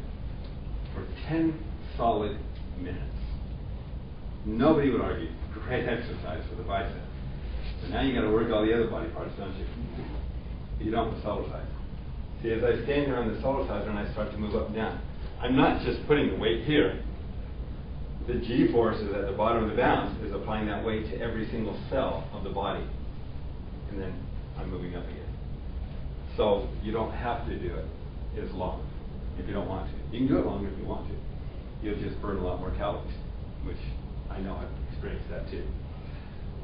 S2: for 10 solid minutes, nobody would argue, great exercise for the bicep. So now you got to work all the other body parts, don't you? You don't with Cellercise. See, as I stand here on the Cellerciser and I start to move up and down, I'm not just putting the weight here. The G-force is at the bottom of the balance is applying that weight to every single cell of the body. And then I'm moving up again. So you don't have to do it as long if you don't want to. You can do it longer if you want to. You'll just burn a lot more calories, which I know I've experienced that too.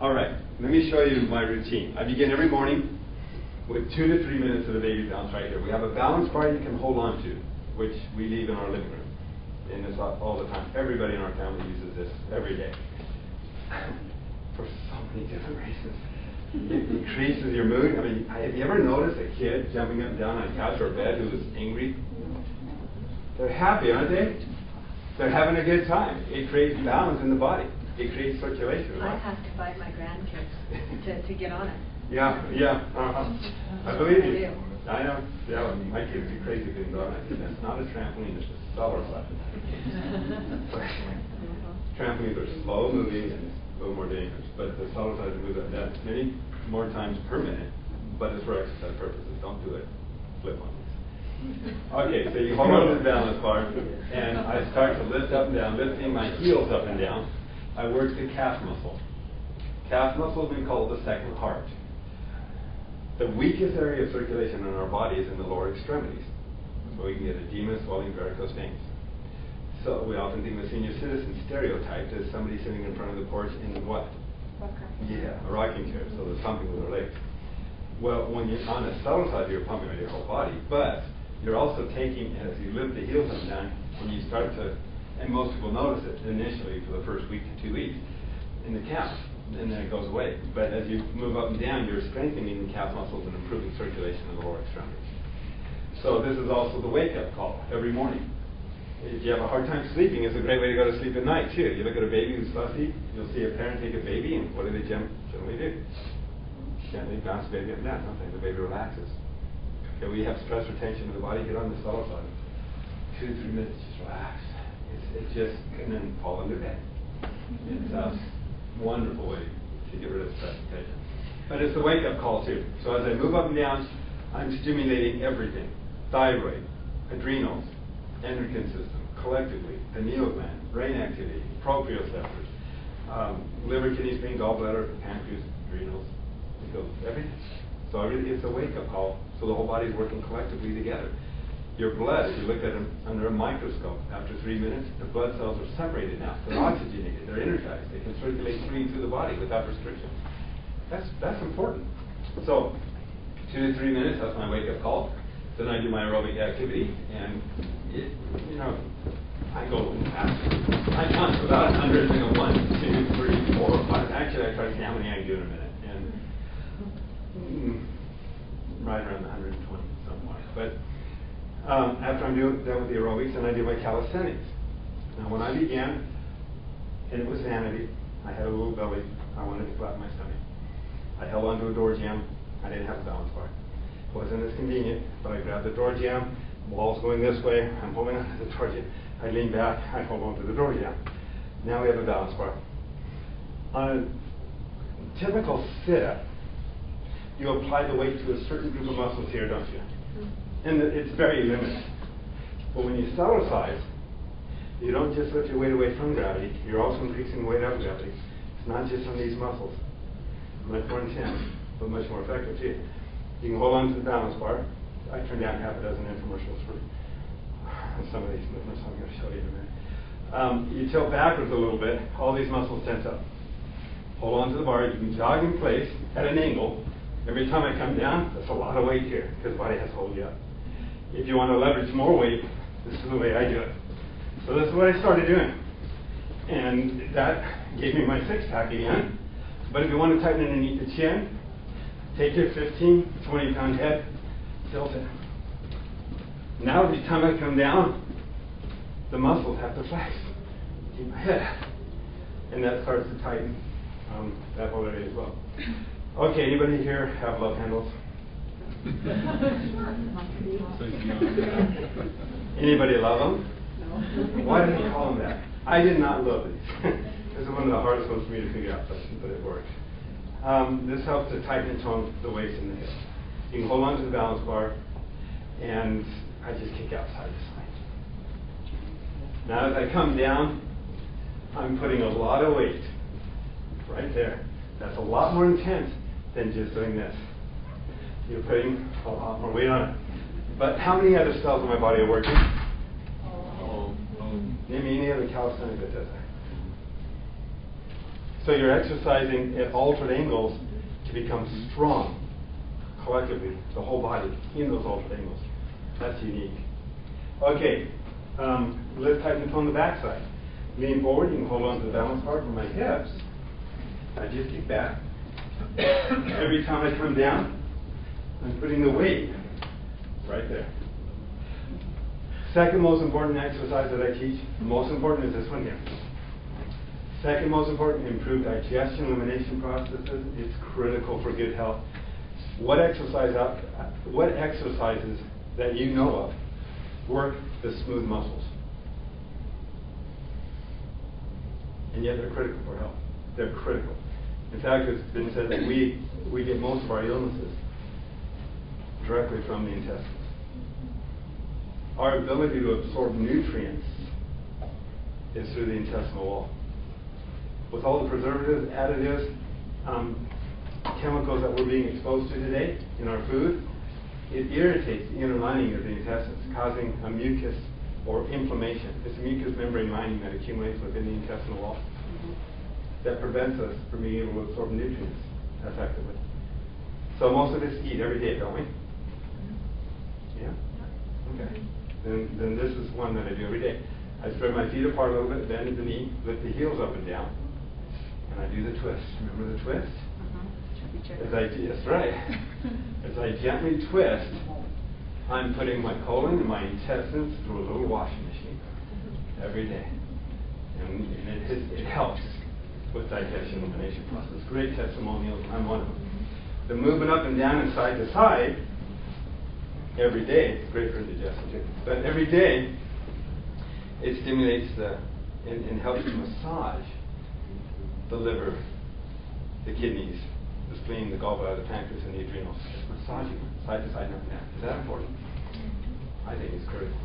S2: All right, let me show you my routine. I begin every morning with 2 to 3 minutes of the baby balance right here. We have a balance bar you can hold on to, which we leave in our living room. And it's all the time. Everybody in our family uses this every day for so many different reasons. It increases your mood. I mean, have you ever noticed a kid jumping up and down on a couch or a bed who is angry? They're happy, aren't they? They're having a good time. It creates balance in the body. It creates circulation.
S6: I have to fight my grandkids to get on it.
S2: Yeah. I believe you. I know. Yeah, my kids do crazy things on it. That's not a trampoline, it's a Cellercise. Trampolines are slow moving and a little more dangerous, but the Cellercise moves up that many more times per minute, but it's for exercise purposes. Don't do it. Flip on this. Okay, so you hold on to the balance bar, and I start to lift up and down, lifting my heels up and down. I work the calf muscle. Calf muscle has been called the second heart. The weakest area of circulation in our body is in the lower extremities. So we can get edema, swelling, varicose veins. So we often think of a senior citizen stereotyped as somebody sitting in front of the porch in what? Yeah, a rocking chair, so there's pumping with their legs. Well, when you're on a Cellercise, you're pumping with your whole body, but you're also taking, as you lift the heels up and down, when you start to, and most people notice it initially for the first week to 2 weeks, in the calf, and then it goes away. But as you move up and down, you're strengthening the calf muscles and improving circulation in the lower extremities. So this is also the wake-up call every morning. If you have a hard time sleeping, it's a great way to go to sleep at night, too. You look at a baby who's fussy, you'll see a parent take a baby, and what do they generally do? Gently bounce the baby up and down, don't they? The baby relaxes. Okay, we have stress retention in the body, get on the Cellercise. 2 to 3 minutes, just relax. It's just, and then fall into bed. It's a wonderful way to get rid of stress retention. But it's the wake-up call, too. So as I move up and down, I'm stimulating everything. Thyroid, adrenals, endocrine system, collectively, pineal gland, brain activity, proprioceptors, liver, kidney, spleen, gallbladder, pancreas, adrenals, everything. So it's a wake-up call, so the whole body's working collectively together. Your blood, if you look at them under a microscope, after 3 minutes, the blood cells are separated now. They're oxygenated, they're energized, they can circulate freely through the body without restriction. That's important. So 2 to 3 minutes, that's my wake-up call. Then I do my aerobic activity, and I go fast. I count to about 100, 1, 2, 3, 4, 5. Actually, I try to see how many I can do in a minute, and right around 120 somewhere. But after I'm done with the aerobics, then I do my calisthenics. Now, when I began, and it was vanity, I had a little belly. I wanted to flatten my stomach. I held onto a door jamb. I didn't have a balance bar. It wasn't as convenient, but I grabbed the door jamb. Wall's going this way. I'm holding onto the door jamb. I lean back. I hold onto the door jamb. Now we have a balance bar. On a typical sit-up, you apply the weight to a certain group of muscles here, don't you? And it's very limited. But when you Cellercise, you don't just lift your weight away from gravity, you're also increasing the weight of gravity. It's not just on these muscles. Much more intense, but much more effective too. You can hold on to the balance bar. I turned down half a dozen infomercials for some of these movements I'm going to show you in a minute. You tilt backwards a little bit, all these muscles tense up. Hold on to the bar, you can jog in place at an angle. Every time I come down, that's a lot of weight here, because the body has to hold you up. If you want to leverage more weight, this is the way I do it. So this is what I started doing. And that gave me my six-pack again. But if you want to tighten it underneath the chin, take your 15, 20-pound head, tilt it. Now every time I come down, the muscles have to flex. Keep my head up. And that starts to tighten that whole area as well. Okay, anybody here have love handles? Anybody love them? No. Why did he call them that? I did not love these. This is one of the hardest ones for me to figure out, but it works. This helps to tighten and tone the waist and the hips. You can hold on to the balance bar, and I just kick out side to side. Now as I come down, I'm putting a lot of weight right there. That's a lot more intense than just doing this. You're putting a lot more weight on it. But how many other cells in my body are working? Name me any other calisthenic that does that. So you're exercising at altered angles to become strong collectively, the whole body in those altered angles. That's unique. Okay, let's tighten and tone the backside. Lean forward, you can hold on to the balance bar for my hips. I just kick back. Every time I come down, I'm putting the weight right there. Second most important exercise that I teach, most important is this one here. Second most important, improved digestion, elimination processes. It's critical for good health. What exercises that you know of work the smooth muscles? And yet they're critical for health. They're critical. In fact, it's been said that we get most of our illnesses directly from the intestines. Our ability to absorb nutrients is through the intestinal wall. With all the preservatives, additives, chemicals that we're being exposed to today in our food, it irritates the inner lining of the intestines, causing a mucus or inflammation. It's a mucous membrane lining that accumulates within the intestinal wall that prevents us from being able to absorb nutrients effectively. So most of us eat every day, don't we? Yeah? Okay. Then this is one that I do every day. I spread my feet apart a little bit, bend the knee, lift the heels up and down, and I do the twist. Remember the twist? That's right. As I gently twist, I'm putting my colon and my intestines through a little washing machine every day. And it helps with digestion elimination process. Great testimonials, I'm one of them. The movement up and down and side to side every day, it's great for digestion too, but every day it stimulates and helps to massage the liver, the kidneys, the spleen, the gallbladder, the pancreas, and the adrenals. Just massaging them side to side and up and down. Is that important? I think it's critical.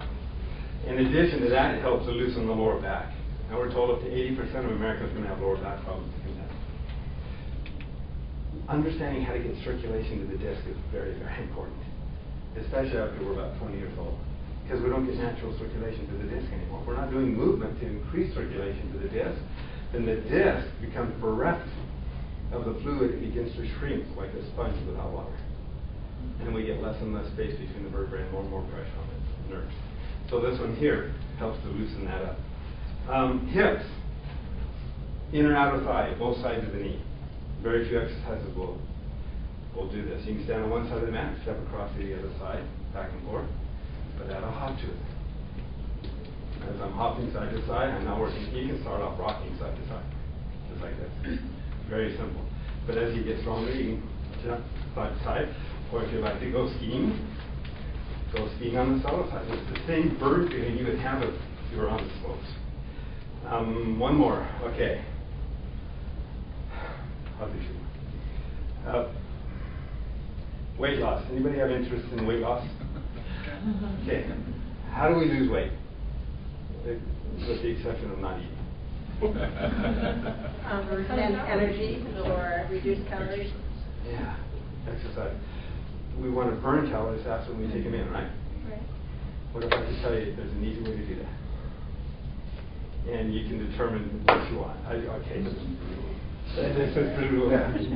S2: In addition to that, it helps to loosen the lower back. Now we're told up to 80% of Americans are going to have lower back problems from that. Understanding how to get circulation to the disc is very, very important, especially after we're about 20 years old, because we don't get natural circulation to the disc anymore. If we're not doing movement to increase circulation to the disc, then the disc becomes bereft of the fluid. It begins to shrink like a sponge without water. And we get less and less space between the vertebrae and more pressure on the nerves. So this one here helps to loosen that up. Hips, inner and outer thigh, both sides of the knee. Very few exercises will do this. You can stand on one side of the mat, step across to the other side, back and forth, but add a hop to it. As I'm hopping side to side, I'm now working. You can start off rocking side to side, just like this. Very simple. But as you get stronger, you can jump side to side, or if you like to go skiing on the Cellercise. It's the same bird feeling you would have if you were on the slopes. One more. Okay. I'll do two more. Weight loss. Anybody have interest in weight loss? Okay. How do we lose weight? With the exception of not eating.
S6: And energy or reduce calories.
S2: Yeah. Exercise. We want to burn calories fast when we take them in, right?
S6: Right.
S2: What if I could tell you there's an easy way to do that? And you can determine what you want. Okay. This is brutal.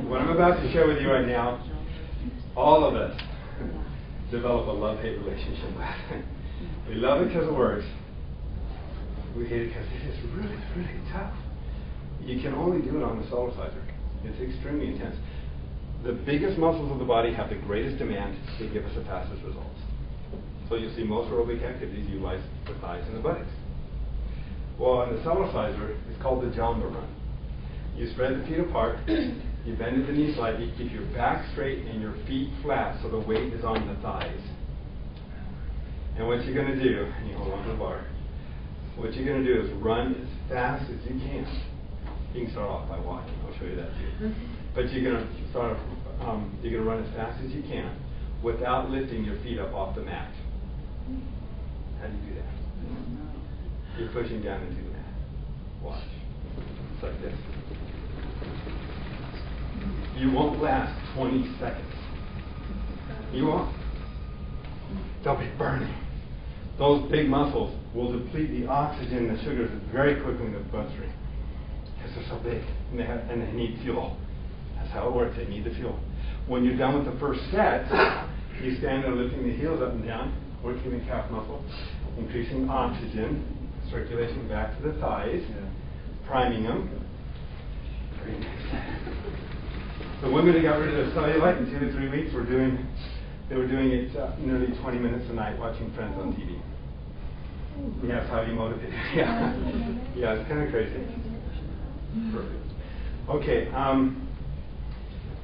S2: What I'm about to share with you right now, all of us develop a love-hate relationship with it. We love it because it works. We hate it because it is really, really tough. You can only do it on the Cellerciser. It's extremely intense. The biggest muscles of the body have the greatest demand to give us the fastest results. So you'll see most aerobic activities utilize the thighs and the buttocks. Well, on the Cellerciser, it's called the Jamba run. You spread the feet apart, you bend at the knee slightly, keep your back straight and your feet flat so the weight is on the thighs. And what you're going to do, and you hold on to the bar, what you're going to do is run as fast as you can. You can start off by walking. I'll show you that too. But you're gonna start. You're gonna run as fast as you can without lifting your feet up off the mat. How do you do that? You're pushing down into the mat. Watch. It's like this. You won't last 20 seconds. You won't. They'll be burning. Those big muscles will deplete the oxygen and the sugars very quickly in the bloodstream because they're so big and they need fuel. That's how it works. They need the fuel. When you're done with the first set, you stand there lifting the heels up and down, working the calf muscle, increasing oxygen, circulation back to the thighs, priming them. Very nice. The women that got rid of the cellulite in 2 to 3 weeks they were doing it nearly 20 minutes a night watching Friends on TV. Yeah, that's how you motivate. Yeah, yeah, it's kind of crazy. Perfect. Okay,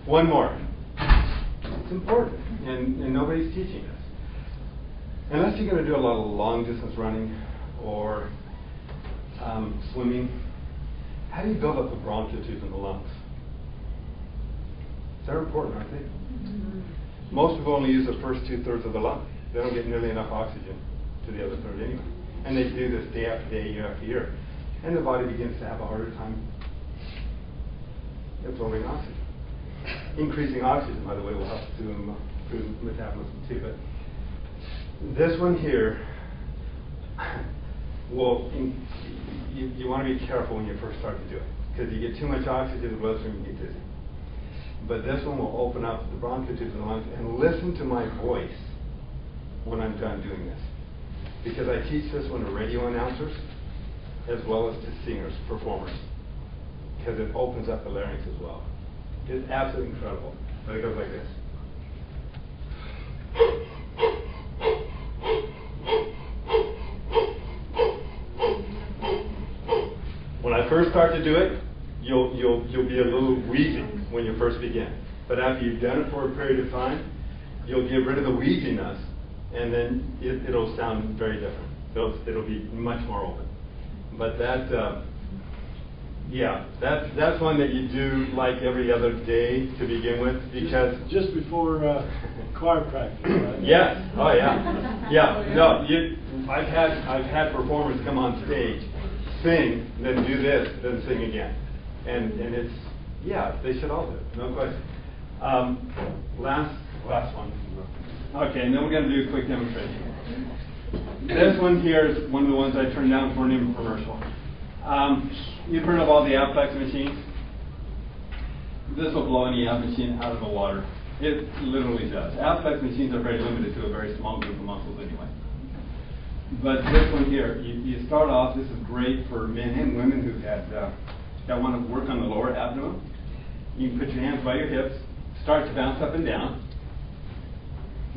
S2: one more. It's important, and nobody's teaching this. Unless you're going to do a lot of long distance running or swimming, how do you build up the bronchial tubes in the lungs? They're important, aren't they? Most people only use the first 2/3 of the lung. They don't get nearly enough oxygen to the other third anyway. And they do this day after day, year after year. And the body begins to have a harder time absorbing oxygen. Increasing oxygen, by the way, will help to improve metabolism too. But this one here, you want to be careful when you first start to do it. Because you get too much oxygen in the bloodstream, you get dizzy. But this one will open up the bronchial tubes in the lungs. And listen to my voice when I'm done doing this. Because I teach this one to radio announcers as well as to singers, performers. Because it opens up the larynx as well. It's absolutely incredible. But it goes like this. When I first start to do it, you'll be a little wheezing when you first begin. But after you've done it for a period of time, you'll get rid of the wheeziness, and then it'll sound very different. It'll be much more open. But that's one that you do like every other day to begin with, because
S5: just before choir practice. Right?
S2: Yes. Oh yeah. Yeah. No. I've had performers come on stage, sing, then do this, then sing again, and it's they should all do it. No question. Last one. Okay, and then we're going to do a quick demonstration. This one here is one of the ones I turned down for an infomercial. You've heard of all the Apflex machines? This will blow any app machine out of the water. It literally does. Apflex machines are very limited to a very small group of muscles anyway. But this one here, you start off, this is great for men and women who that want to work on the lower abdomen. You can put your hands by your hips, start to bounce up and down.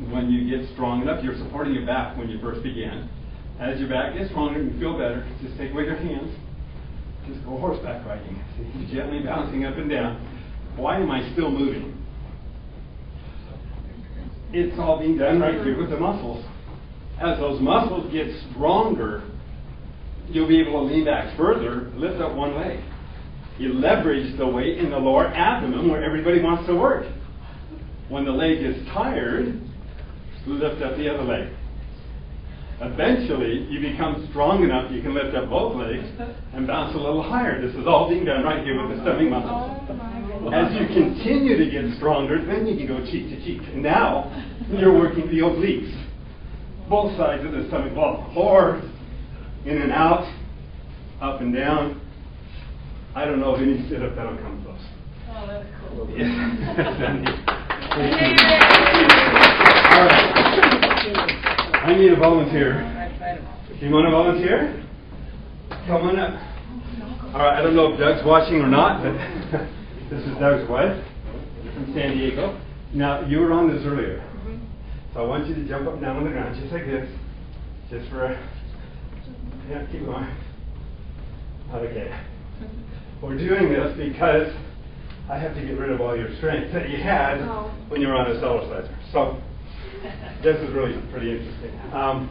S2: When you get strong enough, you're supporting your back when you first begin. As your back gets stronger and you feel better, just take away your hands. Just go horseback riding. See, gently bouncing up and down. Why am I still moving? It's all being done right here with the muscles. As those muscles get stronger, you'll be able to lean back further, lift up one leg. You leverage the weight in the lower abdomen where everybody wants to work. When the leg is tired, lift up the other leg. Eventually, you become strong enough you can lift up both legs and bounce a little higher. This is all being done right here with the stomach muscles. As you continue to get stronger, then you can go cheek to cheek. And now, you're working the obliques. Both sides of the stomach wall. Or, in and out, up and down. I don't know of any sit-up that'll come close.
S3: Oh, that's cool.
S2: All right. I need a volunteer. Do you want to volunteer? Come on up. All right. I don't know if Doug's watching or not, but this is Doug's wife from San Diego. Now, you were on this earlier. So I want you to jump up and down on the ground, just like this. Just for keep going. Okay. We're doing this because I have to get rid of all your strength that you had when you were on a Cellerciser. So this is really pretty interesting. Why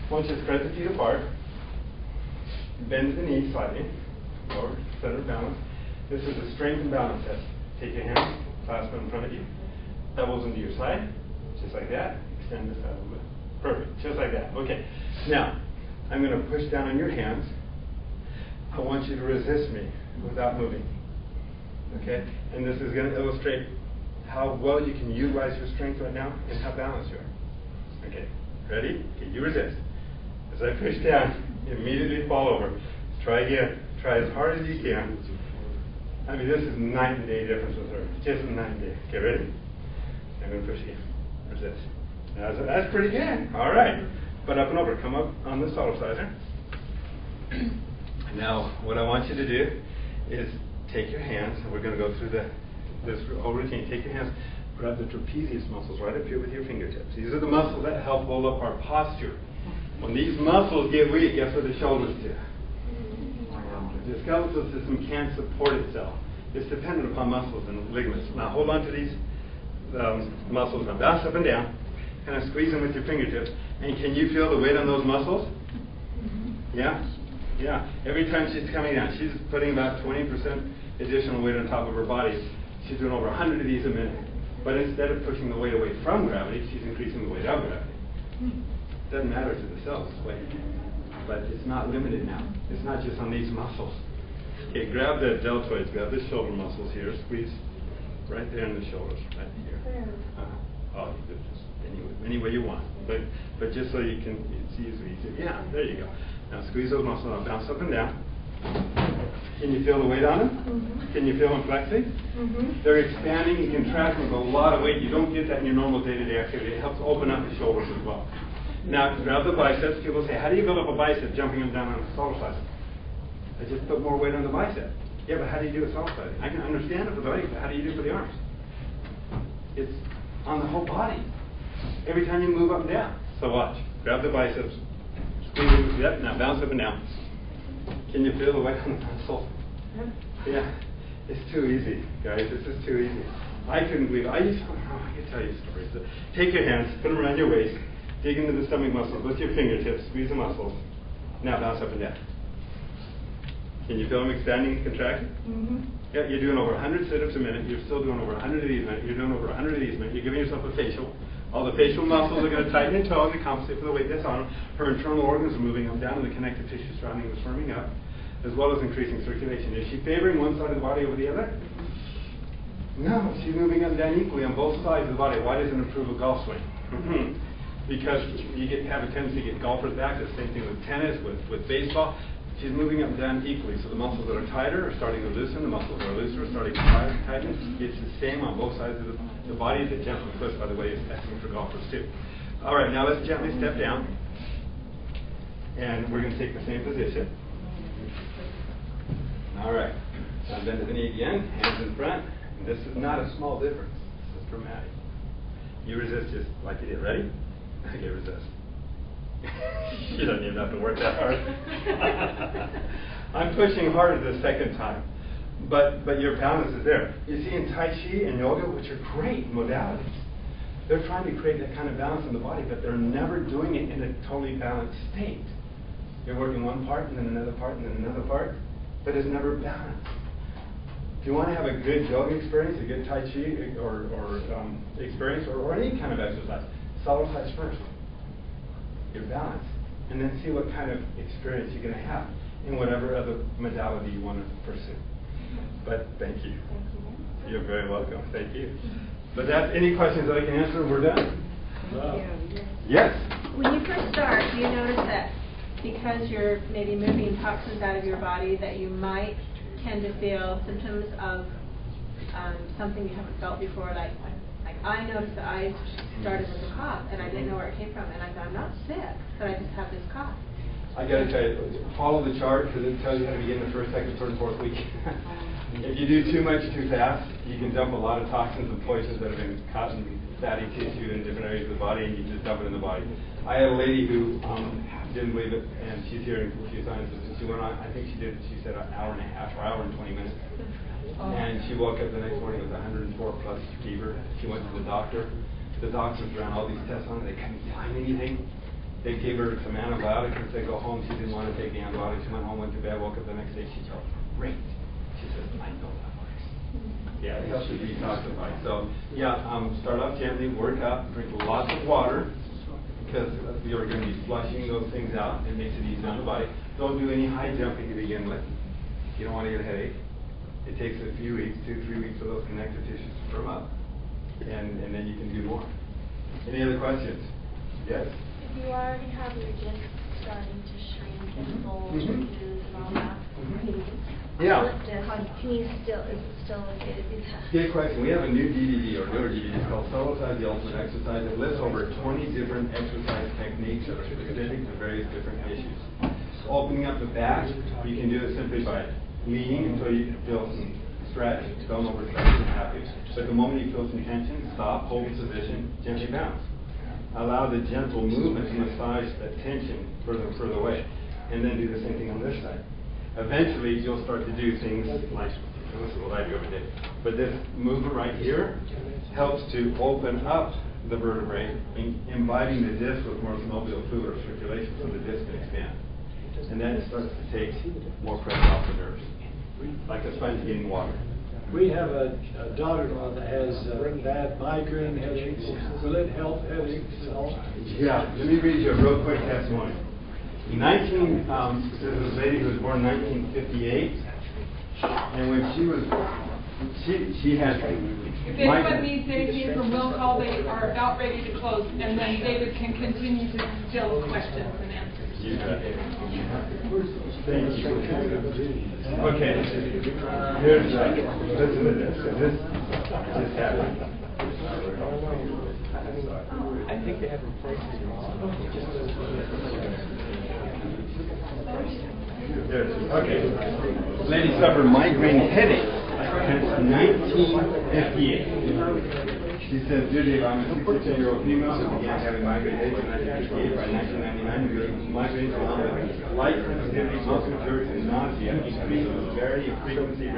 S2: don't you spread the feet apart, bend the knees slightly, lower, center of balance. This is a strength and balance test. Take your hands, clasp them in front of you. Elbows into your side, just like that. Extend this out a little bit. Perfect, just like that. Okay. Now, I'm going to push down on your hands. I want you to resist me without moving. Okay? And this is going to illustrate how well you can utilize your strength right now and how balanced you are. Okay, ready? Okay, you resist. As I push down, you immediately fall over. Try again. Try as hard as you can. I mean, this is night and day difference with her. Just night and day. Okay, ready? I'm going to push again. Resist. That's pretty good. All right. But up and over. Come up on the Cellerciser. Now, what I want you to do is take your hands, and we're going to go through this whole routine. Take your hands, grab the trapezius muscles right up here with your fingertips. These are the muscles that help hold up our posture. When these muscles get weak, guess what the shoulders do? The skeletal system can't support itself. It's dependent upon muscles and ligaments. Now hold on to these muscles. Now bounce up and down. Kind of squeeze them with your fingertips. And can you feel the weight on those muscles? Yeah? Yeah. Every time she's coming down, she's putting about 20% additional weight on top of her body. She's doing over 100 of these a minute. But instead of pushing the weight away from gravity, she's increasing the weight of gravity. It doesn't matter to the cells, weight. But it's not limited now. It's not just on these muscles. Okay, grab the deltoids, grab the shoulder muscles here, squeeze right there in the shoulders, right here. Oh, you could just any way you want, but just so you can see easy. Yeah, there you go. Now squeeze those muscles. Now bounce up and down. Can you feel the weight on them? Mm-hmm. Can you feel them flexing? Mm-hmm. They're expanding and contracting with a lot of weight. You don't get that in your normal day-to-day activity. It helps open up the shoulders as well. Now, grab the biceps. People say, how do you build up a bicep jumping them down on a Cellercise? I just put more weight on the bicep. Yeah, but how do you do it Cellercise? I can understand it for the legs, but how do you do it for the arms? It's on the whole body. Every time you move up and down. So watch. Grab the biceps. Squeeze it. Yep, now bounce up and down. Can you feel the weight on the muscle? Yeah. It's too easy, guys. This is too easy. I couldn't believe it. I can tell you stories. So take your hands, put them around your waist. Dig into the stomach muscles with your fingertips, squeeze the muscles. Now bounce up and down. Can you feel them expanding and contracting? Mm-hmm. Yeah, you're doing over 100 sit-ups a minute. You're still doing over 100 of these a minute. You're doing over 100 of these a minute. You're giving yourself a facial. All the facial muscles are going to tighten and tone to compensate for the weight that's on them. Her internal organs are moving up, down, and the connective tissue surrounding them is firming up, as well as increasing circulation. Is she favoring one side of the body over the other? No, she's moving up and down equally on both sides of the body. Why does it improve a golf swing? Mm-hmm. Because you have a tendency to get golfers back. The same thing with tennis, with baseball. She's moving up and down equally. So the muscles that are tighter are starting to loosen. The muscles that are looser are starting to tighten. It's the same on both sides of the body. Is a gentle twist, by the way, is excellent for golfers too. All right, now let's gently step down. And we're going to take the same position. All right. So bend the knee again, hands in front. And this is not a small difference. This is dramatic. You resist just like you did. Ready? Okay, resist. You don't even have to work that hard. I'm pushing harder the second time, but your balance is there. You see, in Tai Chi and yoga, which are great modalities, they're trying to create that kind of balance in the body, but they're never doing it in a totally balanced state. You're working one part and then another part and then another part, but it's never balanced. If you want to have a good yoga experience, a good Tai Chi or experience, or any kind of exercise, Cellercise first. Your balance, and then see what kind of experience you're going to have in whatever other modality you want to pursue. But thank you. You're very welcome. Thank you. But that's any questions that I can answer, we're done. Yes?
S6: When you first start, do you notice that because you're maybe moving toxins out of your body that you might tend to feel symptoms of something you haven't felt before, like I noticed that I started with a cough and I didn't know where it came from, and I thought, I'm not sick, but I just have this cough.
S2: I got to tell you, follow the chart because it tells you how to begin the first, second, third, fourth week. If you do too much too fast, you can dump a lot of toxins and poisons that have been caught in fatty tissue in different areas of the body, and you just dump it in the body. I had a lady who didn't believe it, and she's here in a few sciences, and she went on, I think she said an hour and a half or hour and 20 minutes. And she woke up the next morning with 104 plus fever. She went to the doctor. The doctors ran all these tests on her. They couldn't find anything. They gave her some antibiotics and said go home. She didn't want to take the antibiotics. She went home, went to bed, woke up the next day. She felt great. She says, I know that works. Yeah, it helps to detoxify. So, yeah, start off gently, work up, drink lots of water, because you're going to be flushing those things out. It makes it easy on the body. Don't do any high jumping to begin with. You don't want to get a headache. It takes a few weeks, 2-3 weeks, for those connective tissues to firm up, and then you can do more. Any other questions? Yes?
S7: If you already have your discs starting to shrink and bulge and ooze and all that,
S2: Yeah.
S7: can you still, is it still okay to do that?
S2: Good question. We have a new DVD, or newer DVD, called Cellercise, the Ultimate Exercise. It lists over 20 different exercise techniques that are specific to various different issues. Opening up the back, you can do it simply by leaning until you feel some stretch. Don't overstretch and happy. But the moment you feel some tension, stop, hold the position, gently bounce. Allow the gentle movement to massage that tension further and further away. And then do the same thing on this side. Eventually, you'll start to do things like, this is what I do every day, but this movement right here helps to open up the vertebrae, imbibing the disc with more synovial fluid or circulation so the disc can expand. And then it starts to take more pressure off the nerves, like a sponge getting water.
S5: We have a daughter-in-law that has bad migraine headaches. Will it help headaches and all?
S2: Yeah, let me read you a real quick testimony. This is a lady who was born in 1958, and when she had
S3: If anyone needs anything from Will Call, they are about ready to close, and then David can continue to still questions and answers.
S2: You bet. Thank you. Okay. Here's, listen to this. This just happened.
S1: I think they have replaced it.
S2: Okay. Lady suffered migraine headache since 1958. She says, "Dear Dave, I'm a 62-year-old female who began having migraine headaches in 1958. By 1999, migraines along with light sensitivity, muscle jerks, and nausea increased in severity and frequency."